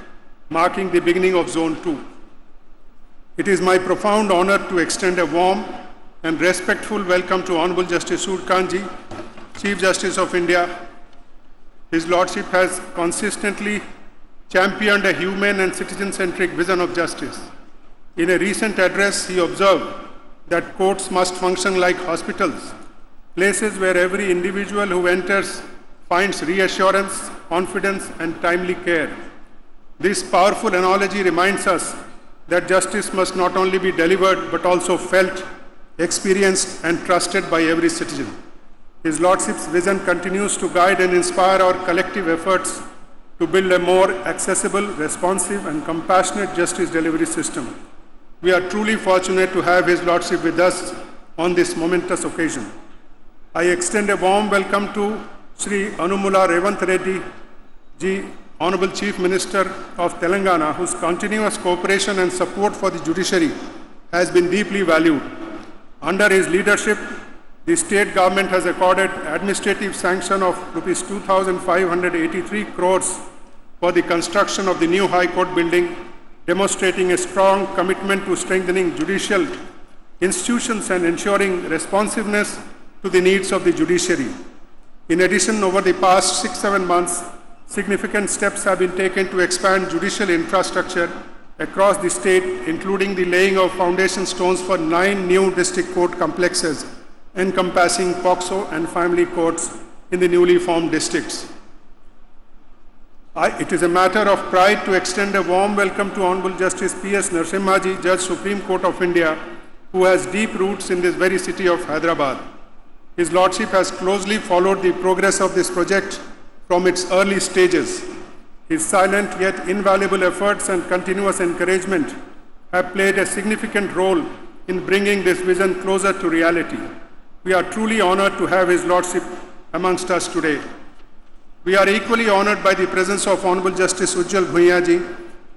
[SPEAKER 8] marking the beginning of Zone 2. It is my profound honor to extend a warm and respectful welcome to Honorable Justice Surjkant Ji, Chief Justice of India. His Lordship has consistently championed a humane and citizen-centric vision of justice. In a recent address, he observed that courts must function like hospitals, places where every individual who enters finds reassurance, confidence, and timely care. This powerful analogy reminds us that justice must not only be delivered but also felt, experienced, and trusted by every citizen. His Lordship's vision continues to guide and inspire our collective efforts to build a more accessible, responsive, and compassionate justice delivery system. We are truly fortunate to have His Lordship with us on this momentous occasion. I extend a warm welcome to Sri Anumula Revanth Reddy Ji, Honorable Chief Minister of Telangana, whose continuous cooperation and support for the judiciary has been deeply valued. Under his leadership, the state government has accorded administrative sanction of Rs 2,583 crores for the construction of the new High Court building, demonstrating a strong commitment to strengthening judicial institutions and ensuring responsiveness to the needs of the judiciary. In addition, over the past 6-7 months, significant steps have been taken to expand judicial infrastructure across the state, including the laying of foundation stones for 9 new district court complexes encompassing POCSO and family courts in the newly formed districts. It is a matter of pride to extend a warm welcome to Honorable Justice P.S. Narasimha Ji, Judge Supreme Court of India, who has deep roots in this very city of Hyderabad. His Lordship has closely followed the progress of this project from its early stages. His silent yet invaluable efforts and continuous encouragement have played a significant role in bringing this vision closer to reality. We are truly honored to have His Lordship amongst us today. We are equally honored by the presence of Honorable Justice Ujjwal Bhuiya ji,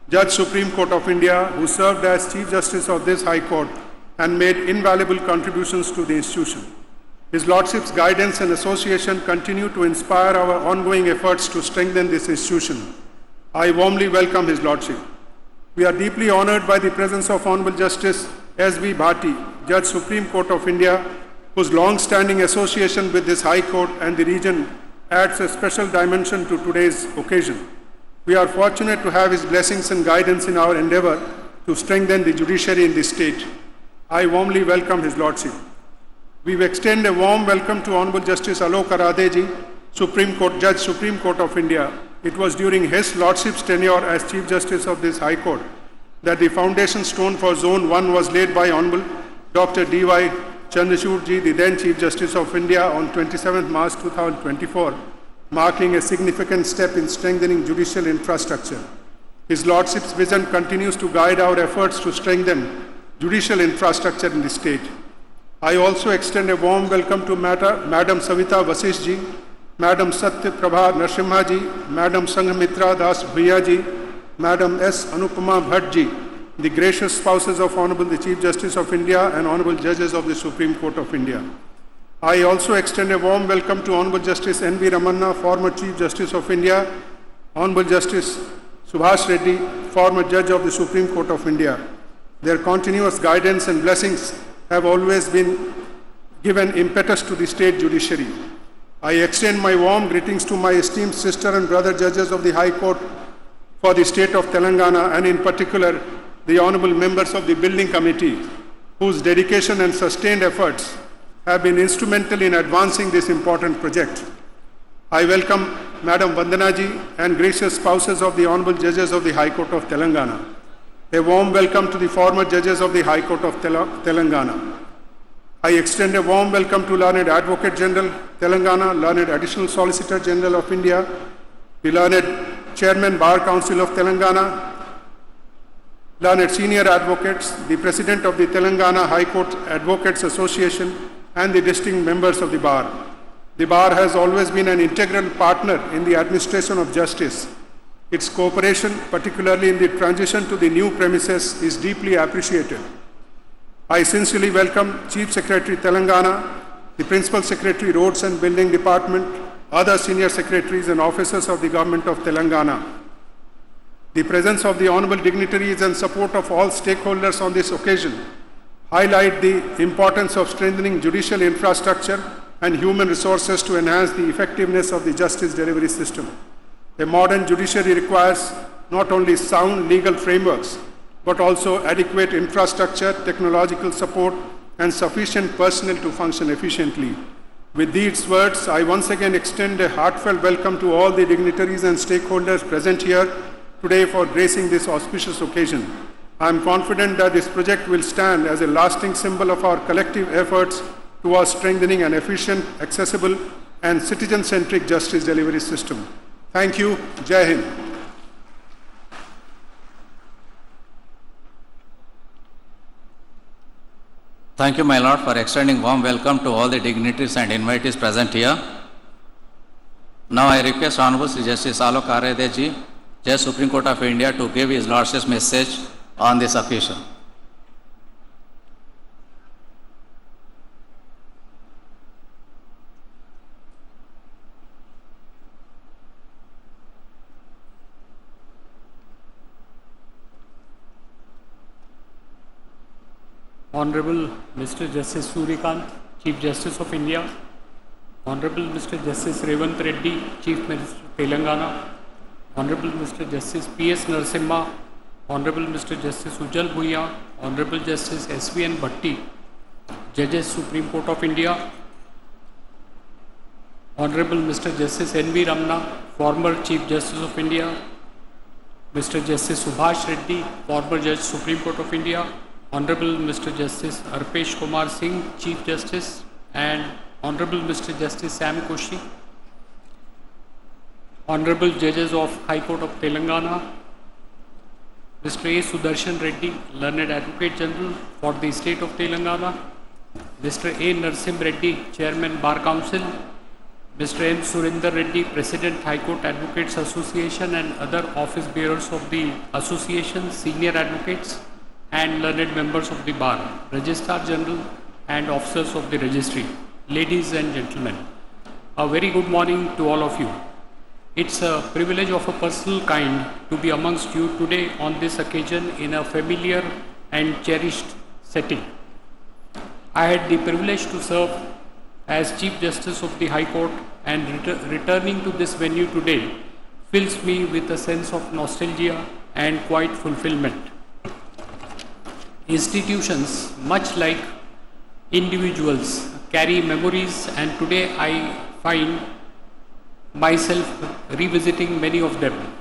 [SPEAKER 8] Judge Supreme Court of India, who served as Chief Justice of this High Court and made invaluable contributions to the institution. His Lordship's guidance and association continue to inspire our ongoing efforts to strengthen this institution. I warmly welcome His Lordship. We are deeply honored by the presence of Honorable Justice S.B. Bhati, Judge Supreme Court of India, whose long-standing association with this High Court and the region adds a special dimension to today's occasion. We are fortunate to have his blessings and guidance in our endeavor to strengthen the judiciary in this state. I warmly welcome His Lordship. We extend a warm welcome to Honorable Justice Alok Aradeji, Judge Supreme Court of India. It was during His Lordship's tenure as Chief Justice of this High Court that the foundation stone for Zone 1 was laid by Honorable Dr. D.Y. Chandrachudji, the then Chief Justice of India, on 27 March 2024, marking a significant step in strengthening judicial infrastructure. His Lordship's vision continues to guide our efforts to strengthen judicial infrastructure in the state. I also extend a warm welcome to Madam Savita Vasishth ji, Madam Satya Prabha Narasimha ji, Madam Sanghamitra Das Bhuiya ji, Madam S. Anupama Bhatt ji, the gracious spouses of Honorable the Chief Justice of India and Honorable Judges of the Supreme Court of India. I also extend a warm welcome to Honorable Justice N.V. Ramanna, former Chief Justice of India, Honorable Justice Subhash Reddy, former Judge of the Supreme Court of India. Their continuous guidance and blessings have always been given impetus to the state judiciary. I extend my warm greetings to my esteemed sister and brother judges of the High Court for the state of Telangana, and in particular the honorable members of the Building Committee, whose dedication and sustained efforts have been instrumental in advancing this important project. I welcome Madam Vandana ji and gracious spouses of the honorable judges of the High Court of Telangana. A warm welcome to the former judges of the High Court of Telangana. I extend a warm welcome to Learned Advocate General Telangana, Learned Additional Solicitor General of India, the Learned Chairman Bar Council of Telangana, Learned Senior Advocates, the President of the Telangana High Court Advocates Association, and the distinct members of the Bar. The Bar has always been an integral partner in the administration of justice. Its cooperation, particularly in the transition to the new premises, is deeply appreciated. I sincerely welcome Chief Secretary Telangana, the Principal Secretary Roads and Building Department, other senior secretaries and officers of the Government of Telangana. The presence of the honorable dignitaries and support of all stakeholders on this occasion highlight the importance of strengthening judicial infrastructure and human resources to enhance the effectiveness of the justice delivery system. A modern judiciary requires not only sound legal frameworks, but also adequate infrastructure, technological support, and sufficient personnel to function efficiently. With these words, I once again extend a heartfelt welcome to all the dignitaries and stakeholders present here today for gracing this auspicious occasion. I am confident that this project will stand as a lasting symbol of our collective efforts towards strengthening an efficient, accessible, and citizen-centric justice delivery system. Thank you. Jai Hind.
[SPEAKER 5] Thank you, my Lord, for extending warm welcome to all the dignitaries and invitees present here. Now I request Honorable Justice Alok Aradeji, Judge Supreme Court of India, to give his Lordship's message on this occasion.
[SPEAKER 9] Honorable Mr. Justice Suryakant, Chief Justice of India, Honorable Mr. Justice Revanth Reddy, Chief Minister Telangana, Honorable Mr. Justice P.S. Narasimha, Honorable Mr. Justice Ujjwal Bhuiya, Honorable Justice S.V.N. Bhatti, Judges Supreme Court of India, Honorable Mr. Justice N.V. Ramanna, former Chief Justice of India, Mr. Justice Subhash Reddy, former Judge Supreme Court of India, Honorable Mr. Justice Arpesh Kumar Singh, Chief Justice, and Honorable Mr. Justice Sam Koshi. Honorable Judges of High Court of Telangana, Mr. A. Sudarshan Reddy, Learned Advocate General for the State of Telangana, Mr. A. Narsim Reddy, Chairman Bar Council, Mr. N. Surinder Reddy, President High Court Advocates Association and other office bearers of the association, senior advocates and learned members of the bar, Registrar General and officers of the registry, ladies and gentlemen, a very good morning to all of you. It's a privilege of a personal kind to be amongst you today on this occasion in a familiar and cherished setting. I had the privilege to serve as Chief Justice of the High Court, and returning to this venue today fills me with a sense of nostalgia and quite fulfillment. Institutions, much like individuals, carry memories, and today I find myself revisiting many of them.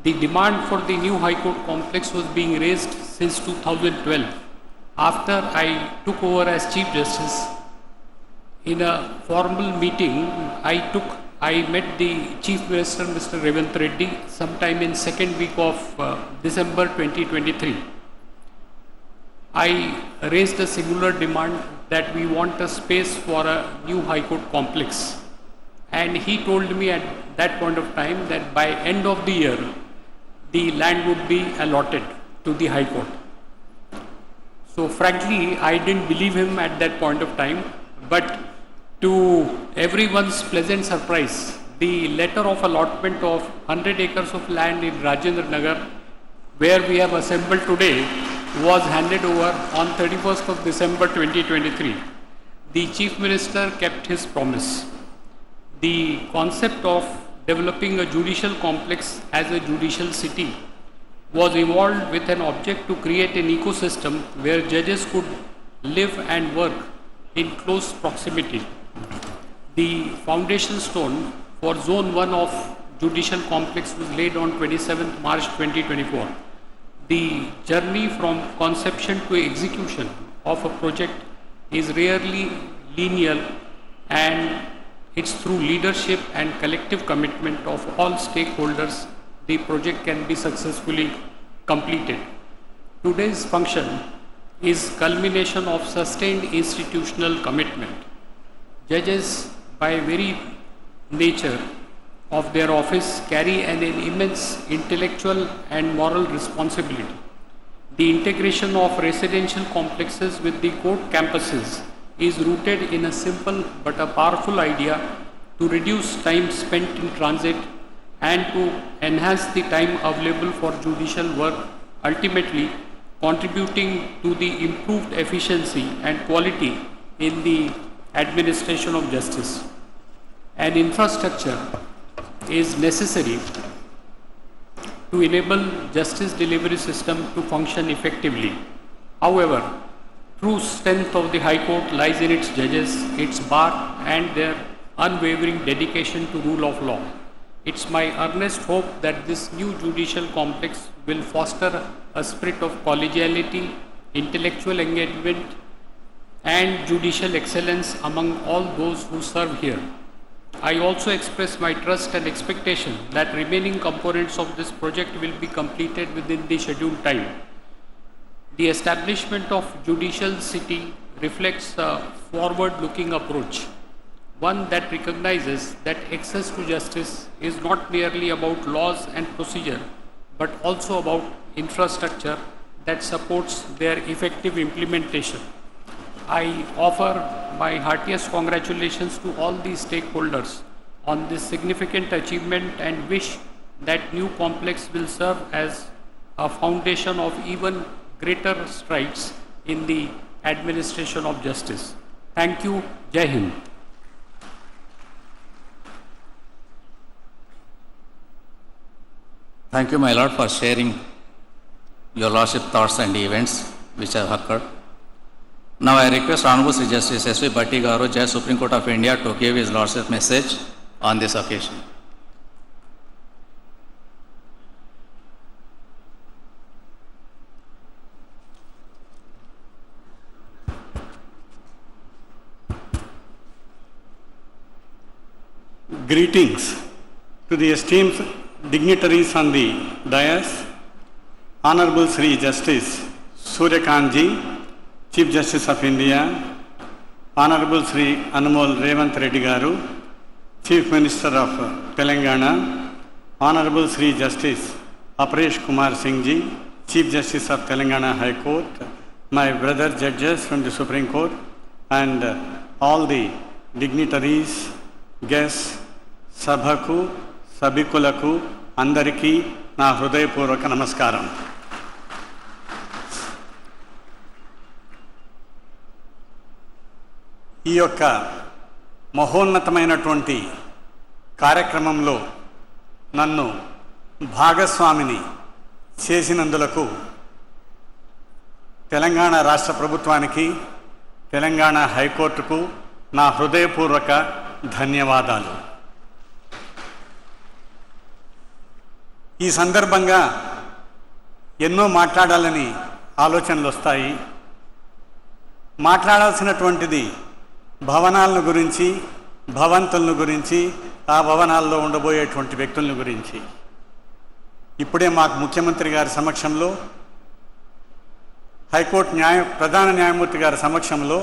[SPEAKER 9] The demand for the new High Court complex was being raised since 2012. After I took over as Chief Justice, in a formal meeting I met the Chief Minister, Mr. Revanth Reddy, sometime in second week of December 2023. I raised a singular demand that we want a space for a new High Court complex. And he told me at that point of time that by end of the year, the land would be allotted to the High Court. So frankly, I didn't believe him at that point of time, but to everyone's pleasant surprise, the letter of allotment of 100 acres of land in Rajendra Nagar, where we have assembled today, was handed over on 31st of December 2023. The Chief Minister kept his promise. The concept of developing a judicial complex as a judicial city was evolved with an object to create an ecosystem where judges could live and work in close proximity. The foundation stone for Zone 1 of Judicial Complex was laid on 27th March 2024. The journey from conception to execution of a project is rarely linear, and it's through leadership and collective commitment of all stakeholders the project can be successfully completed. Today's function is culmination of sustained institutional commitment. Judges, by very nature of their office, carry an immense intellectual and moral responsibility. The integration of residential complexes with the court campuses is rooted in a simple but a powerful idea to reduce time spent in transit and to enhance the time available for judicial work, ultimately contributing to the improved efficiency and quality in the administration of justice. An infrastructure is necessary to enable justice delivery system to function effectively. However, true strength of the High Court lies in its judges, its bar, and their unwavering dedication to rule of law. It's my earnest hope that this new judicial complex will foster a spirit of collegiality, intellectual engagement, and judicial excellence among all those who serve here. I also express my trust and expectation that remaining components of this project will be completed within the scheduled time. The establishment of Judicial City reflects a forward-looking approach, one that recognizes that access to justice is not merely about laws and procedure, but also about infrastructure that supports their effective implementation. I offer my heartiest congratulations to all the stakeholders on this significant achievement and wish that new complex will serve as a foundation of even greater strides in the administration of justice. Thank you. Jai Hind.
[SPEAKER 5] Thank you, my lord, for sharing your lordship thoughts and events which have occurred. Now I request Honorable Sri Justice S.V. Bhatti Garu, Judge Supreme Court of India, to give his lordship message on this occasion.
[SPEAKER 10] Greetings to the esteemed dignitaries on the dais, Honorable Sri Justice Suryakantji, Chief Justice of India, Honorable Sri Revanth Reddy Garu, Chief Minister of Telangana, Honorable Sri Justice Aparesh Kumar Singh Ji, Chief Justice of Telangana High Court, my brother judges from the Supreme Court, and all the dignitaries, guests, Sabhaku, Sabikulaku, Andariki, na Hrudayapurvaka Namaskaram. ఈ యొక్క మహోన్నతమైనటువంటి కార్యక్రమంలో నన్ను భాగస్వామిని చేసినందులకు తెలంగాణ రాష్ట్ర ప్రభుత్వానికి, తెలంగాణ హైకోర్టుకు నా హృదయపూర్వక ధన్యవాదాలు. ఈ సందర్భంగా ఎన్నో మాట్లాడాలని ఆలోచనలు వస్తాయి. మాట్లాడాల్సినటువంటిది భవనాలను గురించి, భవంతులను గురించి, ఆ భవనాల్లో ఉండబోయేటువంటి వ్యక్తులను గురించి. ఇప్పుడే మాకు ముఖ్యమంత్రి గారి సమక్షంలో, హైకోర్టు ప్రధాన న్యాయమూర్తి గారి సమక్షంలో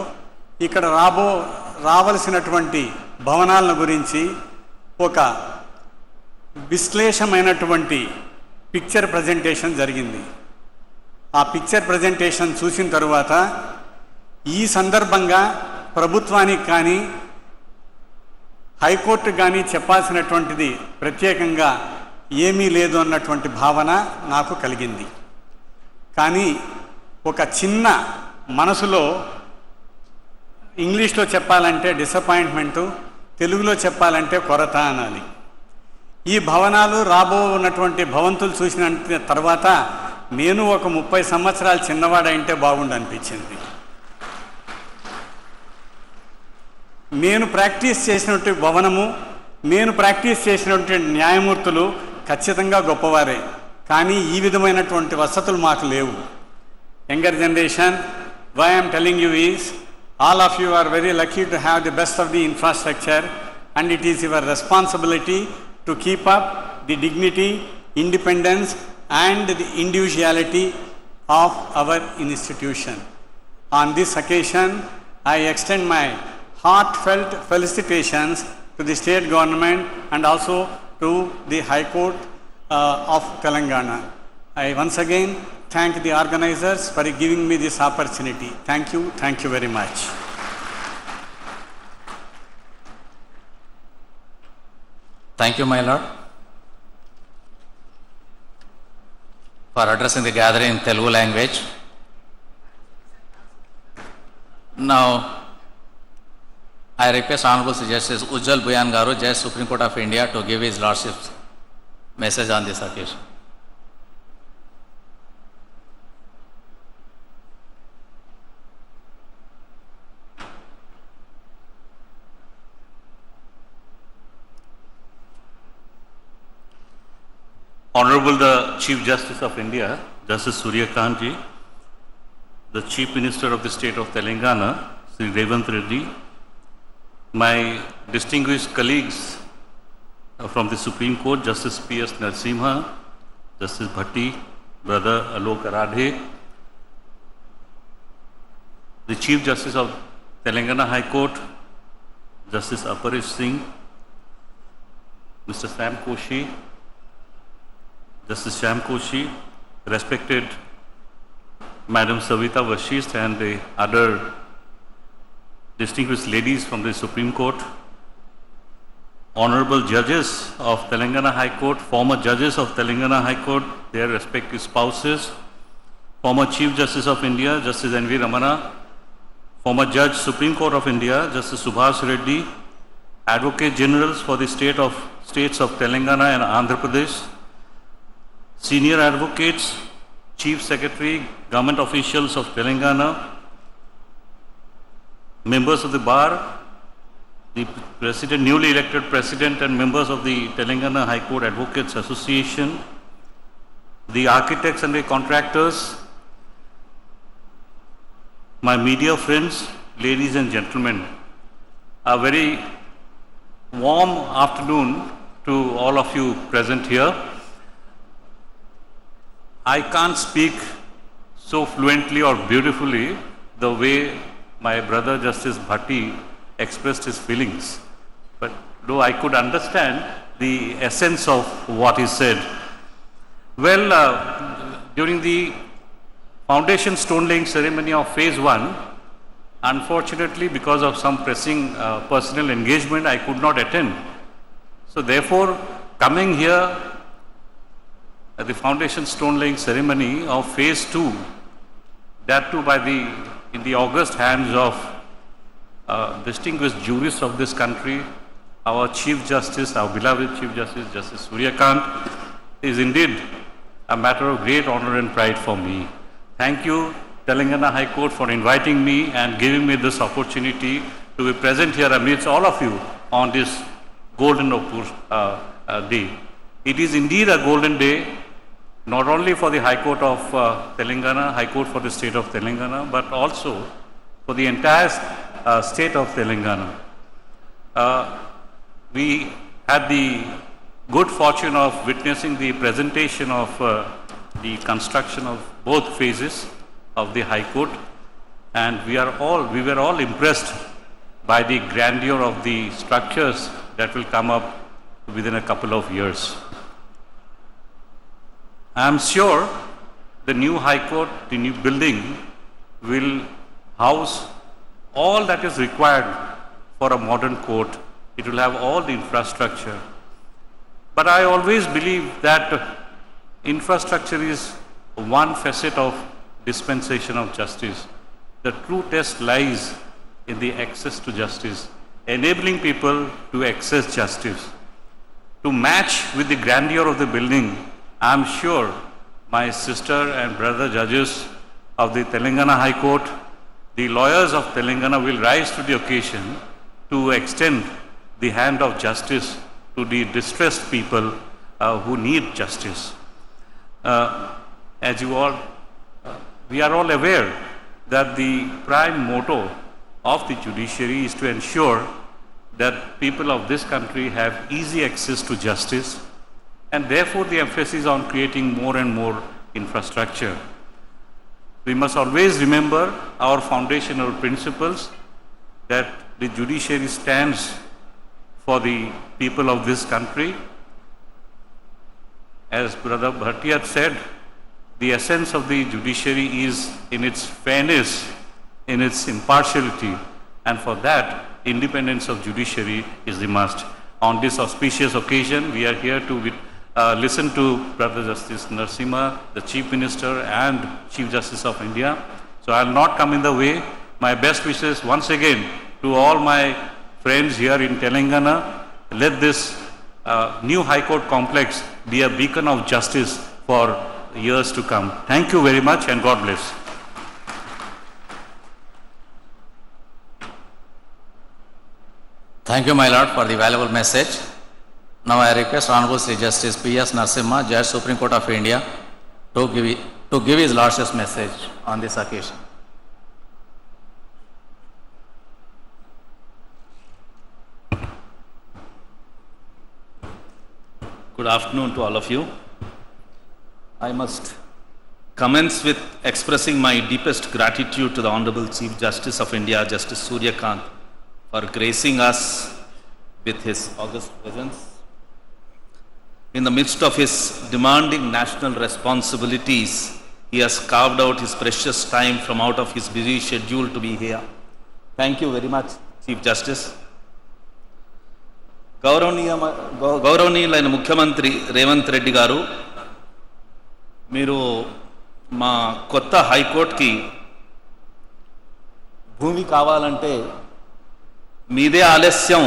[SPEAKER 10] ఇక్కడ రావలసినటువంటి భవనాలను గురించి ఒక విశ్లేషమైనటువంటి పిక్చర్ ప్రజెంటేషన్ జరిగింది. ఆ పిక్చర్ ప్రజెంటేషన్ చూసిన తరువాత ఈ సందర్భంగా ప్రభుత్వానికి కానీ హైకోర్టుకు కానీ చెప్పాల్సినటువంటిది ప్రత్యేకంగా ఏమీ లేదు అన్నటువంటి భావన నాకు కలిగింది. కానీ ఒక చిన్న మనసులో, ఇంగ్లీష్లో చెప్పాలంటే డిసప్పాయింట్మెంటు, తెలుగులో చెప్పాలంటే కొరత అనాలి. ఈ భవనాలు ఉన్నటువంటి భవంతులు చూసిన తర్వాత నేను ఒక 30 సంవత్సరాలు చిన్నవాడంటే బాగుండు అనిపించింది. నేను ప్రాక్టీస్ చేసినటువంటి భవనము, నేను ప్రాక్టీస్ చేసినటువంటి న్యాయమూర్తులు ఖచ్చితంగా గొప్పవారే. కానీ ఈ విధమైనటువంటి వసతులు మాకు లేవు. Younger generation, why I am telling you is, all of you are very lucky to have the best of the infrastructure, and it is your responsibility to keep up the dignity, independence and the individuality of our institution. On this occasion, I extend my heartfelt felicitations to the state government and also to the High Court of Telangana. I once again thank the organizers for giving me this opportunity. Thank you very much.
[SPEAKER 5] Thank you, my lord, for addressing the gathering in Telugu language. Now, I request Honorable Justice Ujjal Buyan Garu, Judge Supreme Court of India, to give his lordship's message on this occasion.
[SPEAKER 11] Honorable the Chief Justice of India, Justice Suryakantji, the Chief Minister of the State of Telangana, Sri Revanth Reddy, my distinguished colleagues from the Supreme Court, Justice P.S. Narasimha, Justice Bhatti, Brother Alok Aradhe, the Chief Justice of Telangana High Court, Justice Aparesh Singh, Mr. Sam Koshi, Justice Sham Koshi, respected Madam Savita Vashist and the other distinguished ladies from the Supreme Court, honorable judges of Telangana High Court, former judges of Telangana High Court, their respective spouses, former Chief Justice of India, Justice N.V. Ramana, former Judge Supreme Court of India, Justice Subhash Reddy, Advocate Generals for the states of Telangana and Andhra Pradesh, senior advocates, Chief Secretary, government officials of Telangana, members of the bar, the president, newly elected president and members of the Telangana High Court Advocates Association, the architects and the contractors, my media friends, ladies and gentlemen, a very warm afternoon to all of you present here. I can't speak so fluently or beautifully the way my brother Justice Bhatti expressed his feelings, but though I could understand the essence of what he said. Well, during the foundation stone laying ceremony of phase 1, unfortunately because of some pressing personal engagement, I could not attend. So therefore, coming here at the foundation stone laying ceremony of phase 2, that too in the august hands of distinguished jurists of this country, our Chief Justice, our beloved Chief Justice, Justice Suryakant, is indeed a matter of great honor and pride for me. Thank you, Telangana High Court, for inviting me and giving me this opportunity to be present here amidst all of you on this golden day. It is indeed a golden day, not only for the High Court of Telangana, High Court for the state of Telangana, but also for the entire state of Telangana. We had the good fortune of witnessing the presentation of the construction of both phases of the High Court, and we were all impressed by the grandeur of the structures that will come up within a couple of years. I am sure the new High Court, the new building, will house all that is required for a modern court. It will have all the infrastructure. But I always believe that infrastructure is one facet of dispensation of justice. The true test lies in the access to justice, enabling people to access justice. To match with the grandeur of the building, I am sure my sister and brother judges of the Telangana High Court, the lawyers of Telangana, will rise to the occasion to extend the hand of justice to the distressed people who need justice. As you all, we are all aware that the prime motto of the judiciary is to ensure that people of this country have easy access to justice, and therefore the emphasis on creating more and more infrastructure. We must always remember our foundational principles, that the judiciary stands for the people of this country. As Brother Bhatti had said, the essence of the judiciary is in its fairness, in its impartiality, and for that, independence of judiciary is the must. On this auspicious occasion, we are here to listen to Brother Justice Narasimha, the Chief Minister and Chief Justice of India. So I will not come in the way. My best wishes once again to all my friends here in Telangana. Let this new High Court complex be a beacon of justice for years to come. Thank you very much, and God bless.
[SPEAKER 5] Thank you, my Lord, for the valuable message. Now I request Honorable Sri Justice P.S. Narasimha, Judge Supreme Court of India, to give his Lordship's message on this occasion.
[SPEAKER 12] Good afternoon to all of you. I must commence with expressing my deepest gratitude to the Honorable Chief Justice of India, Justice Suryakant, for gracing us with his august presence. In the midst of his demanding national responsibilities, he has carved out his precious time from out of his busy schedule to be here. Thank you very much, Chief Justice. గౌరవనీయులైన ముఖ్యమంత్రి రేవంత్ రెడ్డి గారు, మీరు మా కొత్త హైకోర్టుకి భూమి కావాలంటే మీదే ఆలస్యం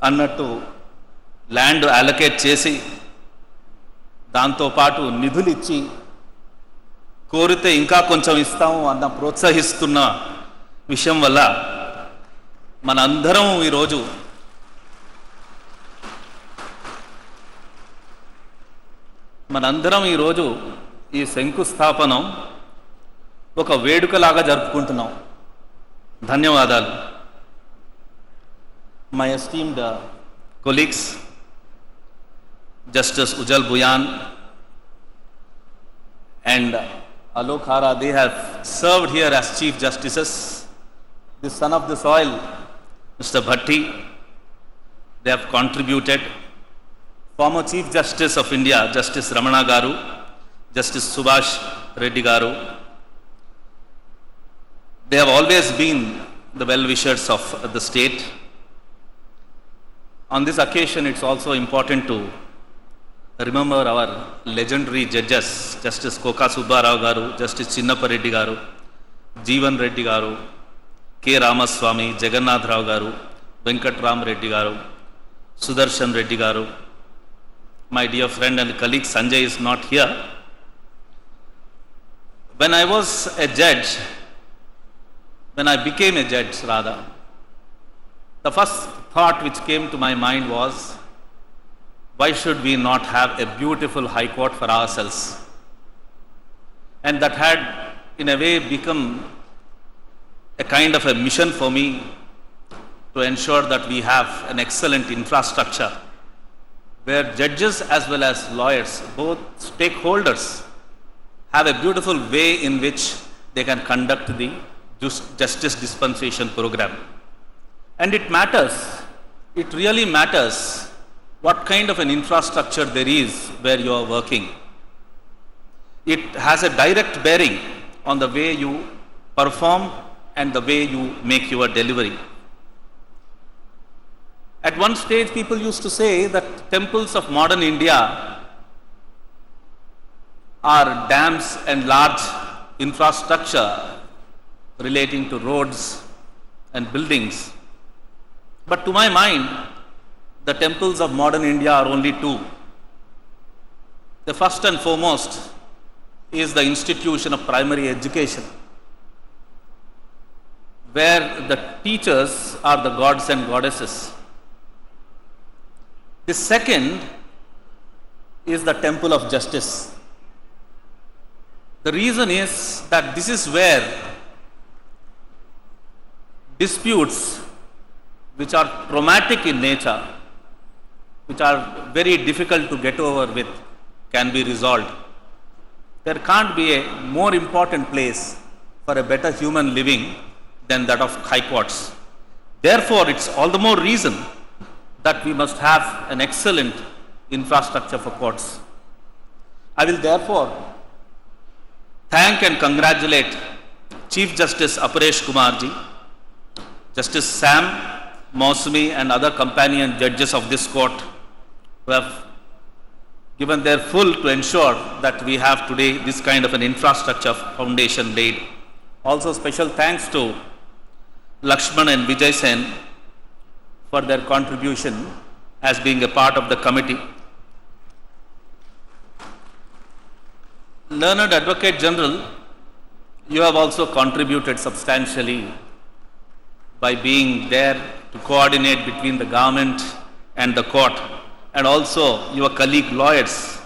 [SPEAKER 12] అన్నట్టు ల్యాండ్ అలొకేట్ చేసి దాంతోపాటు నిధులు ఇచ్చి కోరితే ఇంకా కొంచెం ఇస్తాము అన్న ప్రోత్సహిస్తున్న విషయం వల్ల మనందరం ఈరోజు ఈ శంకుస్థాపనం ఒక వేడుకలాగా జరుపుకుంటున్నాం. ధన్యవాదాలు. My esteemed colleagues, Justice Ujjal Buyan and Alok Hara, they have served here as Chief Justices. The son of the soil, Mr. Bhatti, they have contributed. Former Chief Justice of India, Justice Ramana Garu, Justice Subhash Reddy Garu, they have always been the well-wishers of the state. On this occasion, it's also important to remember our legendary judges, Justice Koka Subbarao Garu, Justice Chinnappa Reddy Garu, Jeevan Reddy Garu, K. Ramaswamy, Jagannath Rao Garu, Venkat Ram Reddy Garu, Sudarshan Reddy Garu. My dear friend and colleague Sanjay is not here. When I was a judge, when I became a judge rather, the first thought which came to my mind was, why should we not have a beautiful high court for ourselves? And that had in a way become a kind of a mission for me to ensure that we have an excellent infrastructure where judges as well as lawyers, both stakeholders, have a beautiful way in which they can conduct the justice dispensation program. And it matters, it really matters what kind of an infrastructure there is where you are working. It has a direct bearing on the way you perform and the way you make your delivery. At one stage, people used to say that temples of modern India are dams and large infrastructure relating to roads and buildings. But to my mind, the temples of modern India are only two. The first and foremost is the institution of primary education, where the teachers are the gods and goddesses. The second is the temple of justice. The reason is that this is where disputes which are traumatic in nature, which are very difficult to get over with, can be resolved. There can't be a more important place for a better human living than that of high courts. Therefore, it's all the more reason that we must have an excellent infrastructure for courts. I will therefore thank and congratulate Chief Justice Aparesh Kumarji, Justice Sam Mausami and other companion judges of this court who have given their full to ensure that we have today this kind of an infrastructure foundation laid. Also special thanks to Lakshman and Vijay Sen for their contribution as being a part of the committee. Learned Advocate General, you have also contributed substantially by being there to coordinate between the government and the court, and also your colleague lawyers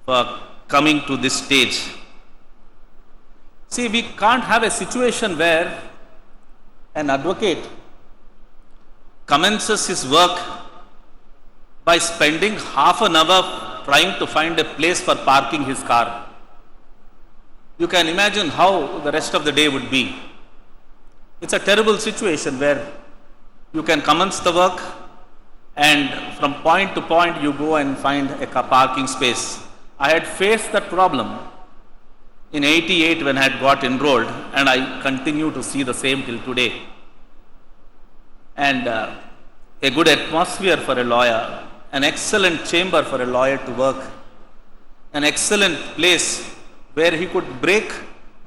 [SPEAKER 12] for coming to this stage. See, we can't have a situation where an advocate commences his work by spending half an hour trying to find a place for parking his car. You can imagine how the rest of the day would be. It's a terrible situation where you can commence the work and from point to point you go and find a parking space. I had faced that problem in '88 when I had got enrolled, and I continue to see the same till today. And a good atmosphere for a lawyer, an excellent chamber for a lawyer to work, an excellent place where he could break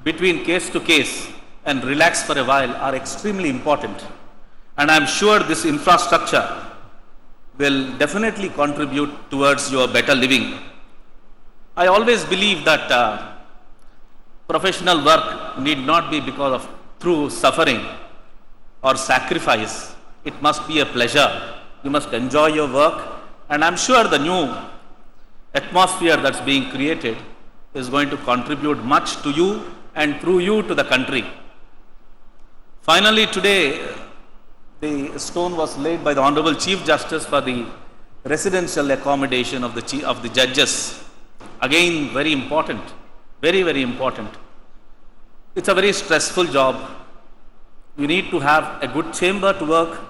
[SPEAKER 12] between case to case and relax for a while are extremely important. And I'm sure this infrastructure will definitely contribute towards your better living. I always believe that professional work need not be because of through suffering or sacrifice. It must be a pleasure. You must enjoy your work, and I'm sure the new atmosphere that's being created is going to contribute much to you and through you to the country. Finally, today the stone was laid by the Honorable Chief Justice for the residential accommodation of the judges. Again, very important, very, very important. It's a very stressful job. You need to have a good chamber to work.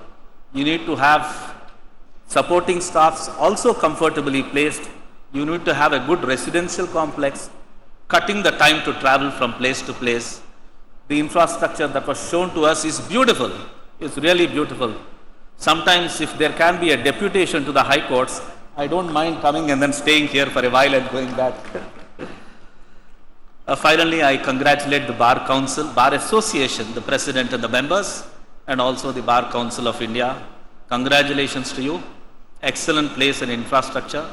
[SPEAKER 12] You need to have supporting staffs also comfortably placed. You need to have a good residential complex, cutting the time to travel from place to place. The infrastructure that was shown to us is beautiful. It's really beautiful. Sometimes if there can be a deputation to the high courts, I don't mind coming and then staying here for a while and going back. Finally, I congratulate the Bar Council, Bar Association, the President and the members, and also the Bar Council of India. Congratulations to you. Excellent place and infrastructure.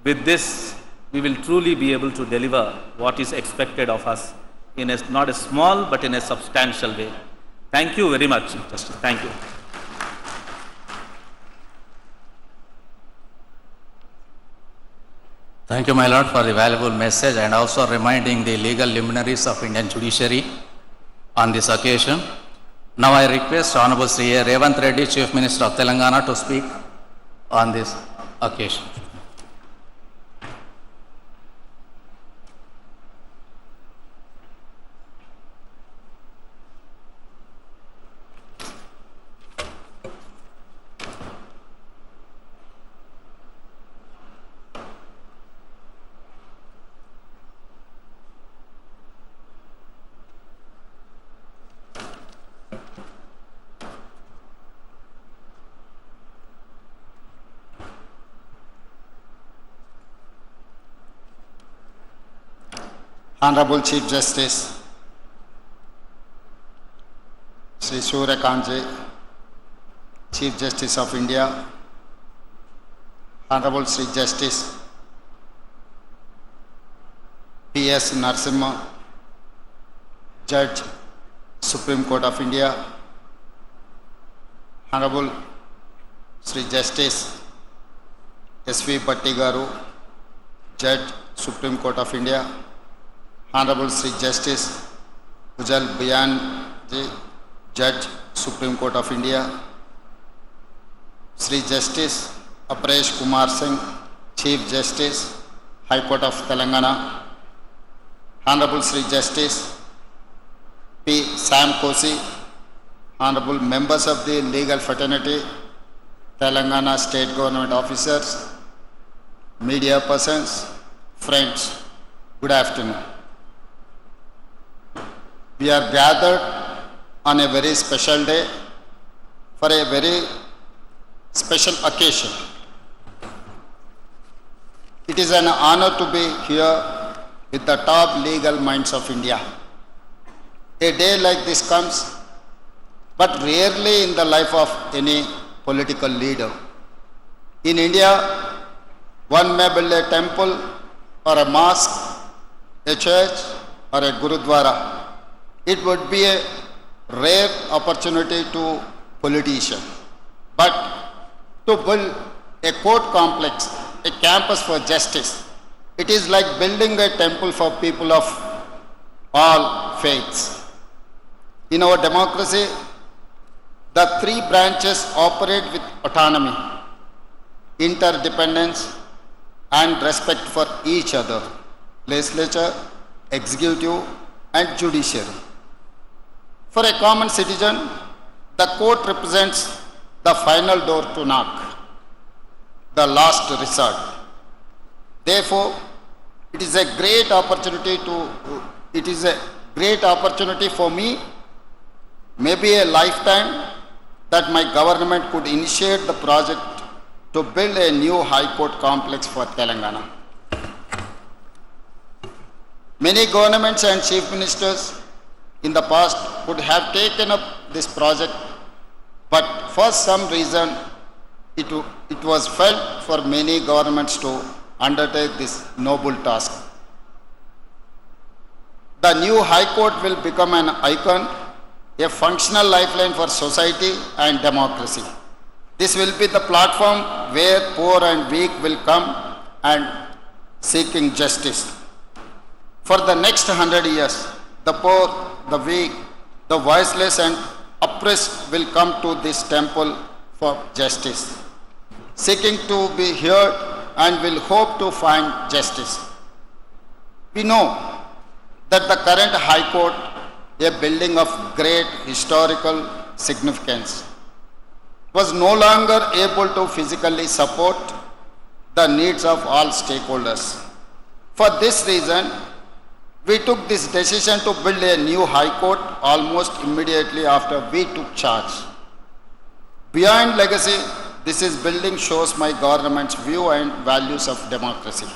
[SPEAKER 12] With this, we will truly be able to deliver what is expected of us in a, not a small, but in a substantial way. Thank you very much, Justice. Thank you.
[SPEAKER 5] Thank you, my lord, for the valuable message and also reminding the legal luminaries of Indian judiciary on this occasion. Now I request Honorable Sri Revanth Reddy, Chief Minister of Telangana, to speak on this occasion.
[SPEAKER 13] Honorable Chief Justice Sri Suryakant, Chief Justice of India, Honorable Sri Justice P.S. Narasimha, Judge, Supreme Court of India, Honorable Sri Justice S.V. Bhatti Garu, Judge, Supreme Court of India, Honorable Sri Justice Ujjal Bayan Ji, Judge, Supreme Court of India, Sri Justice Aparesh Kumar Singh, Chief Justice, High Court of Telangana, Honorable Sri Justice P. Sam Kosi, Honorable members of the legal fraternity, Telangana State Government officers, media persons, friends, good afternoon. We are gathered on a very special day for a very special occasion. It is an honor to be here with the top legal minds of India. A day like this comes, but rarely in the life of any political leader. In India, one may build a temple or a mosque, a church or a gurudwara. It would be a rare opportunity to politicians. But to build a court complex, a campus for justice, it is like building a temple for people of all faiths. In our democracy, the three branches operate with autonomy, interdependence, and respect for each other: legislature, executive, and judiciary. For a common citizen, the court represents the final door to knock, the last resort. Therefore, it is a great opportunity for me, maybe a lifetime, that my government could initiate the project to build a new high court complex for Telangana. Many governments and chief ministers in the past could have taken up this project, but for some reason it was felt for many governments to undertake this noble task. The new high court will become an icon, a functional lifeline for society and democracy. This will be the platform where poor and weak will come and seeking justice. For the next 100 years, the poor, the weak, the voiceless and oppressed will come to this temple for justice. seeking to be heard and will hope to find justice. We know that the current High Court, a building of great historical significance, was no longer able to physically support the needs of all stakeholders. For this reason, we took this decision to build a new High Court almost immediately after we took charge. Beyond legacy, this building shows my government's view and values of democracy.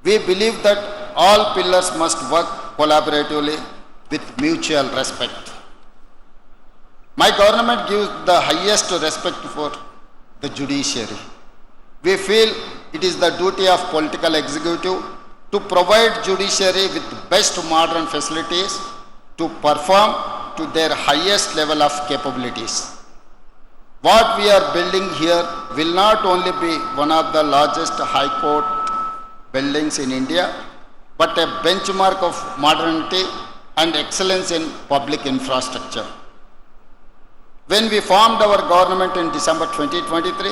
[SPEAKER 13] We believe that all pillars must work collaboratively with mutual respect. My government gives the highest respect for the judiciary. We feel it is the duty of political executive to provide judiciary with best modern facilities to perform to their highest level of capabilities. What we are building here will not only be one of the largest High Court buildings in India, but a benchmark of modernity and excellence in public infrastructure. When we formed our government in December 2023,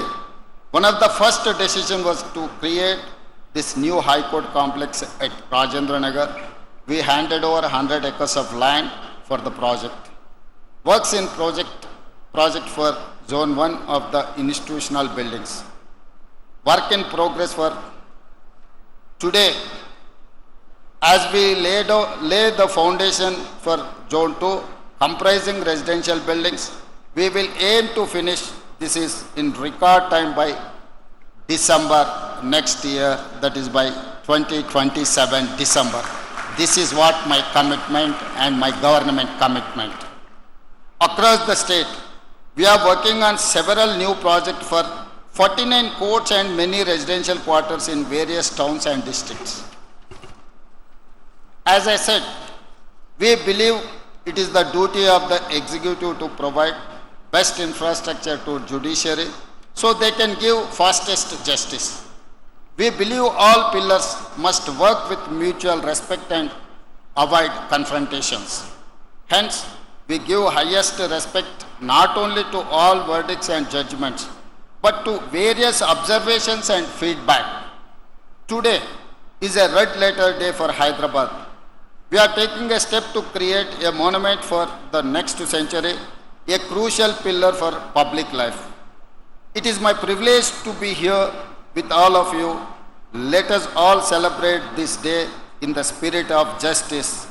[SPEAKER 13] one of the first decisions was to create this new High Court complex at Rajendra. We handed over 100 acres of land for the project. Works in project for Zone 1 of the institutional buildings. Work in progress for today. As we lay the foundation for Zone 2, comprising residential buildings, we will aim to finish this is in record time by December next year, that is by 2027 December. This is what my commitment and my government commitment. Across the state, we are working on several new projects for 49 courts and many residential quarters in various towns and districts. As I said, we believe it is the duty of the executive to provide best infrastructure to judiciary so they can give fastest justice. We believe all pillars must work with mutual respect and avoid confrontations. Hence, we give highest respect not only to all verdicts and judgments, but to various observations and feedback. Today is a red letter day for Hyderabad. We are taking a step to create a monument for the next century, a crucial pillar for public life. It is my privilege to be here with all of you. Let us all celebrate this day in the spirit of justice,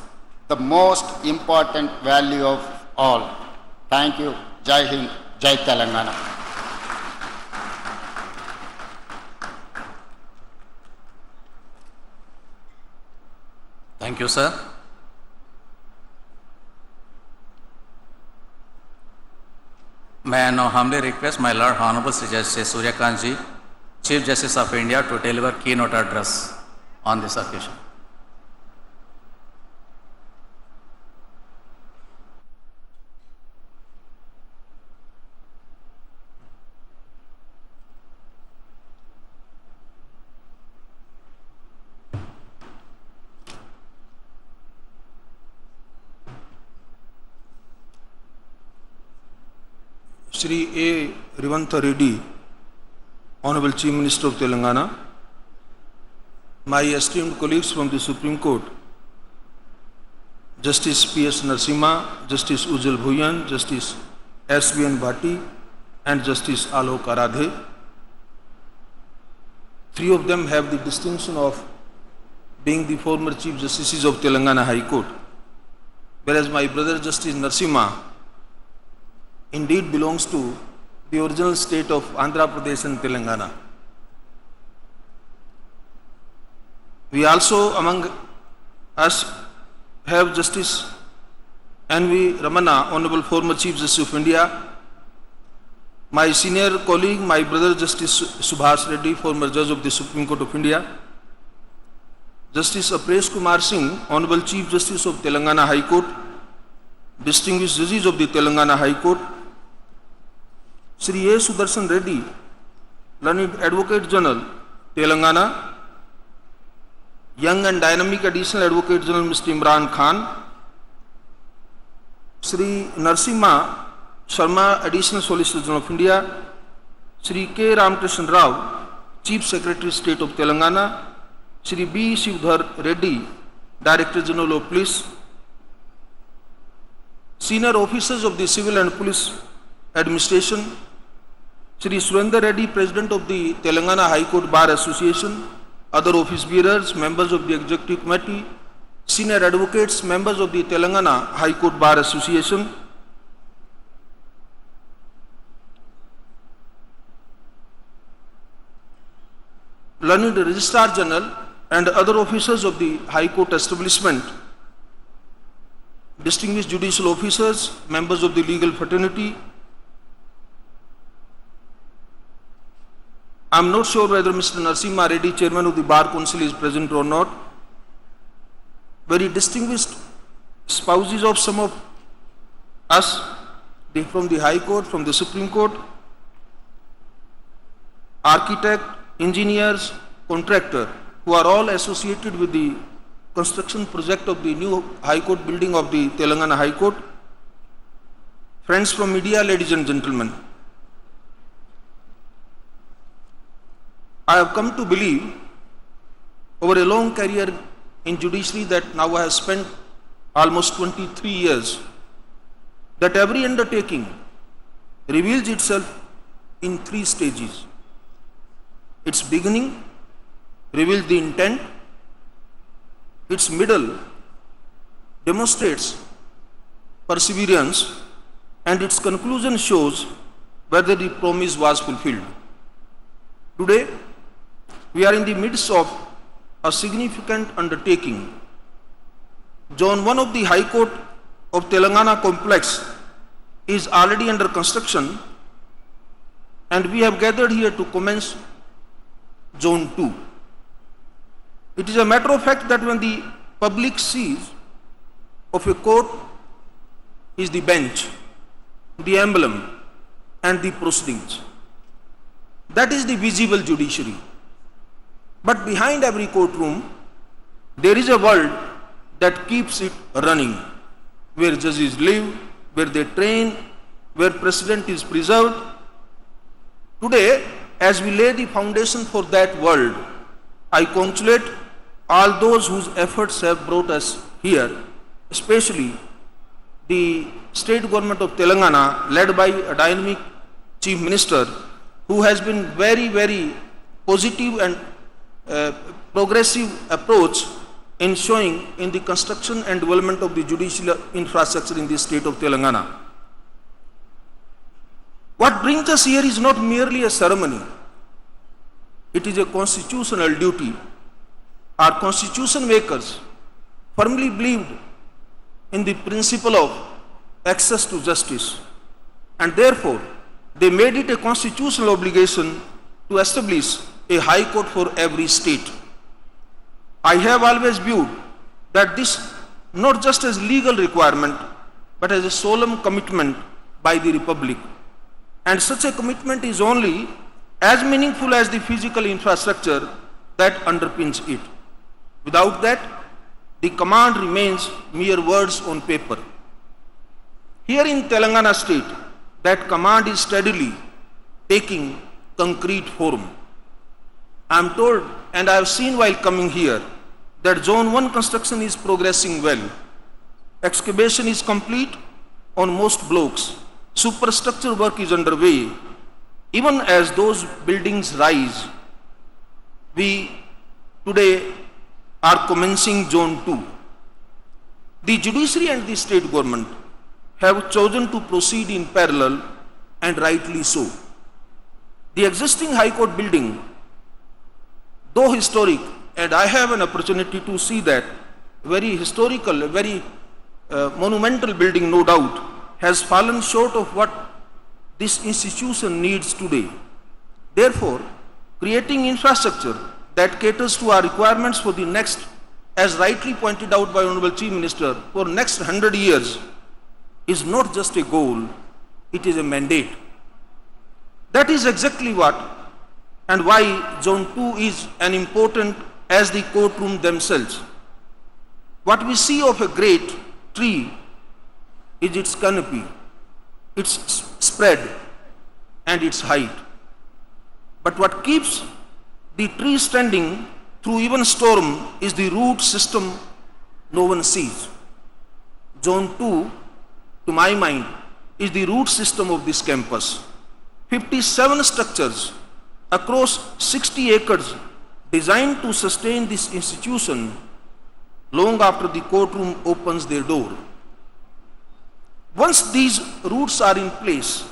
[SPEAKER 13] the most important value of all. Thank you. Jai Hind, Jai Telangana.
[SPEAKER 5] Thank you, sir. May I now humbly request my Lord Honorable Sri Justice Surya Kant, Chief Justice of India, to deliver keynote address on this occasion.
[SPEAKER 14] Shri A. Revanth Reddy, Honorable Chief Minister of Telangana, my esteemed colleagues from the Supreme Court, Justice P.S. Narasimha, Justice Ujjwal Bhuyan, Justice S.B.N. Bhatti, and Justice Alok Aradhe. Three of them have the distinction of being the former Chief Justices of Telangana High Court, whereas my brother Justice Narasimha indeed belongs to the original state of Andhra Pradesh and Telangana. We also among us have Justice N.V. Ramana, Honorable former Chief Justice of India, my senior colleague, my brother Justice Subhash Reddy, former Judge of the Supreme Court of India, Justice Apresh Kumar Singh, Honorable Chief Justice of Telangana High Court, distinguished judges of the Telangana High Court, Shri A. Sudarshan Reddy, Learned Advocate General, Telangana, Young and Dynamic Additional Advocate General Mr. Imran Khan, Shri Narasimha Sharma, Additional Solicitor General of India, Shri K. Ramakrishna Rao, Chief Secretary State of Telangana, Shri B. Revanth Reddy, Director General of Police, senior officers of the Civil and Police Administration, Shri Surendra Reddy, President of the Telangana High Court Bar Association, other office bearers, members of the Executive Committee, senior advocates, members of the Telangana High Court Bar Association, learned Registrar General and other officers of the High Court establishment, distinguished judicial officers, members of the legal fraternity. I am not sure whether Mr. Narasimha Reddy, Chairman of the Bar Council, is present or not. Very distinguished spouses of some of us from the High Court, from the Supreme Court, architect, engineers, contractor, who are all associated with the construction project of the new High Court building of the Telangana High Court. Friends from media, ladies and gentlemen, I have come to believe over a long career in judiciary that now I have spent almost 23 years, that every undertaking reveals itself in 3 stages. Its beginning reveals the intent, its middle demonstrates perseverance, and its conclusion shows whether the promise was fulfilled. Today, we are in the midst of a significant undertaking. Zone 1 of the High Court of Telangana complex is already under construction, and we have gathered here to commence Zone 2. It is a matter of fact that when the public sees of a court is the bench, the emblem, and the proceedings. That is the visible judiciary. But behind every courtroom, there is a world that keeps it running, where judges live, where they train, where precedent is preserved. Today, as we lay the foundation for that world, I congratulate all those whose efforts have brought us here, especially the state government of Telangana, led by a dynamic chief minister, who has been very, very positive and progressive approach in showing in the construction and development of the judicial infrastructure in the state of Telangana. What brings us here is not merely a ceremony. It is a constitutional duty. Our constitution makers firmly believed in the principle of access to justice, and therefore they made it a constitutional obligation to establish a high court for every state. I have always viewed that this not just as legal requirement, but as a solemn commitment by the Republic. And such a commitment is only as meaningful as the physical infrastructure that underpins it. Without that, the command remains mere words on paper. Here in Telangana state, that command is steadily taking concrete form. I am told, and I have seen while coming here, that Zone 1 construction is progressing well. Excavation is complete on most blocks. Superstructure work is underway. Even as those buildings rise, we today are commencing Zone 2. The judiciary and the state government have chosen to proceed in parallel, and rightly so. The existing High Court building, though historic, and I have an opportunity to see that, very historical, very monumental building, no doubt, has fallen short of what this institution needs today. Therefore, creating infrastructure that caters to our requirements for the next, as rightly pointed out by Honorable Chief Minister, for next 100 years is not just a goal, it is a mandate. That is exactly what and why Zone 2 is an important as the courtroom themselves. What we see of a great tree is its canopy, its spread, and its height. But what keeps the tree standing through even storm is the root system no one sees. Zone 2, to my mind, is the root system of this campus. 57 structures across 60 acres designed to sustain this institution long after the courtroom opens their door. Once these roots are in place,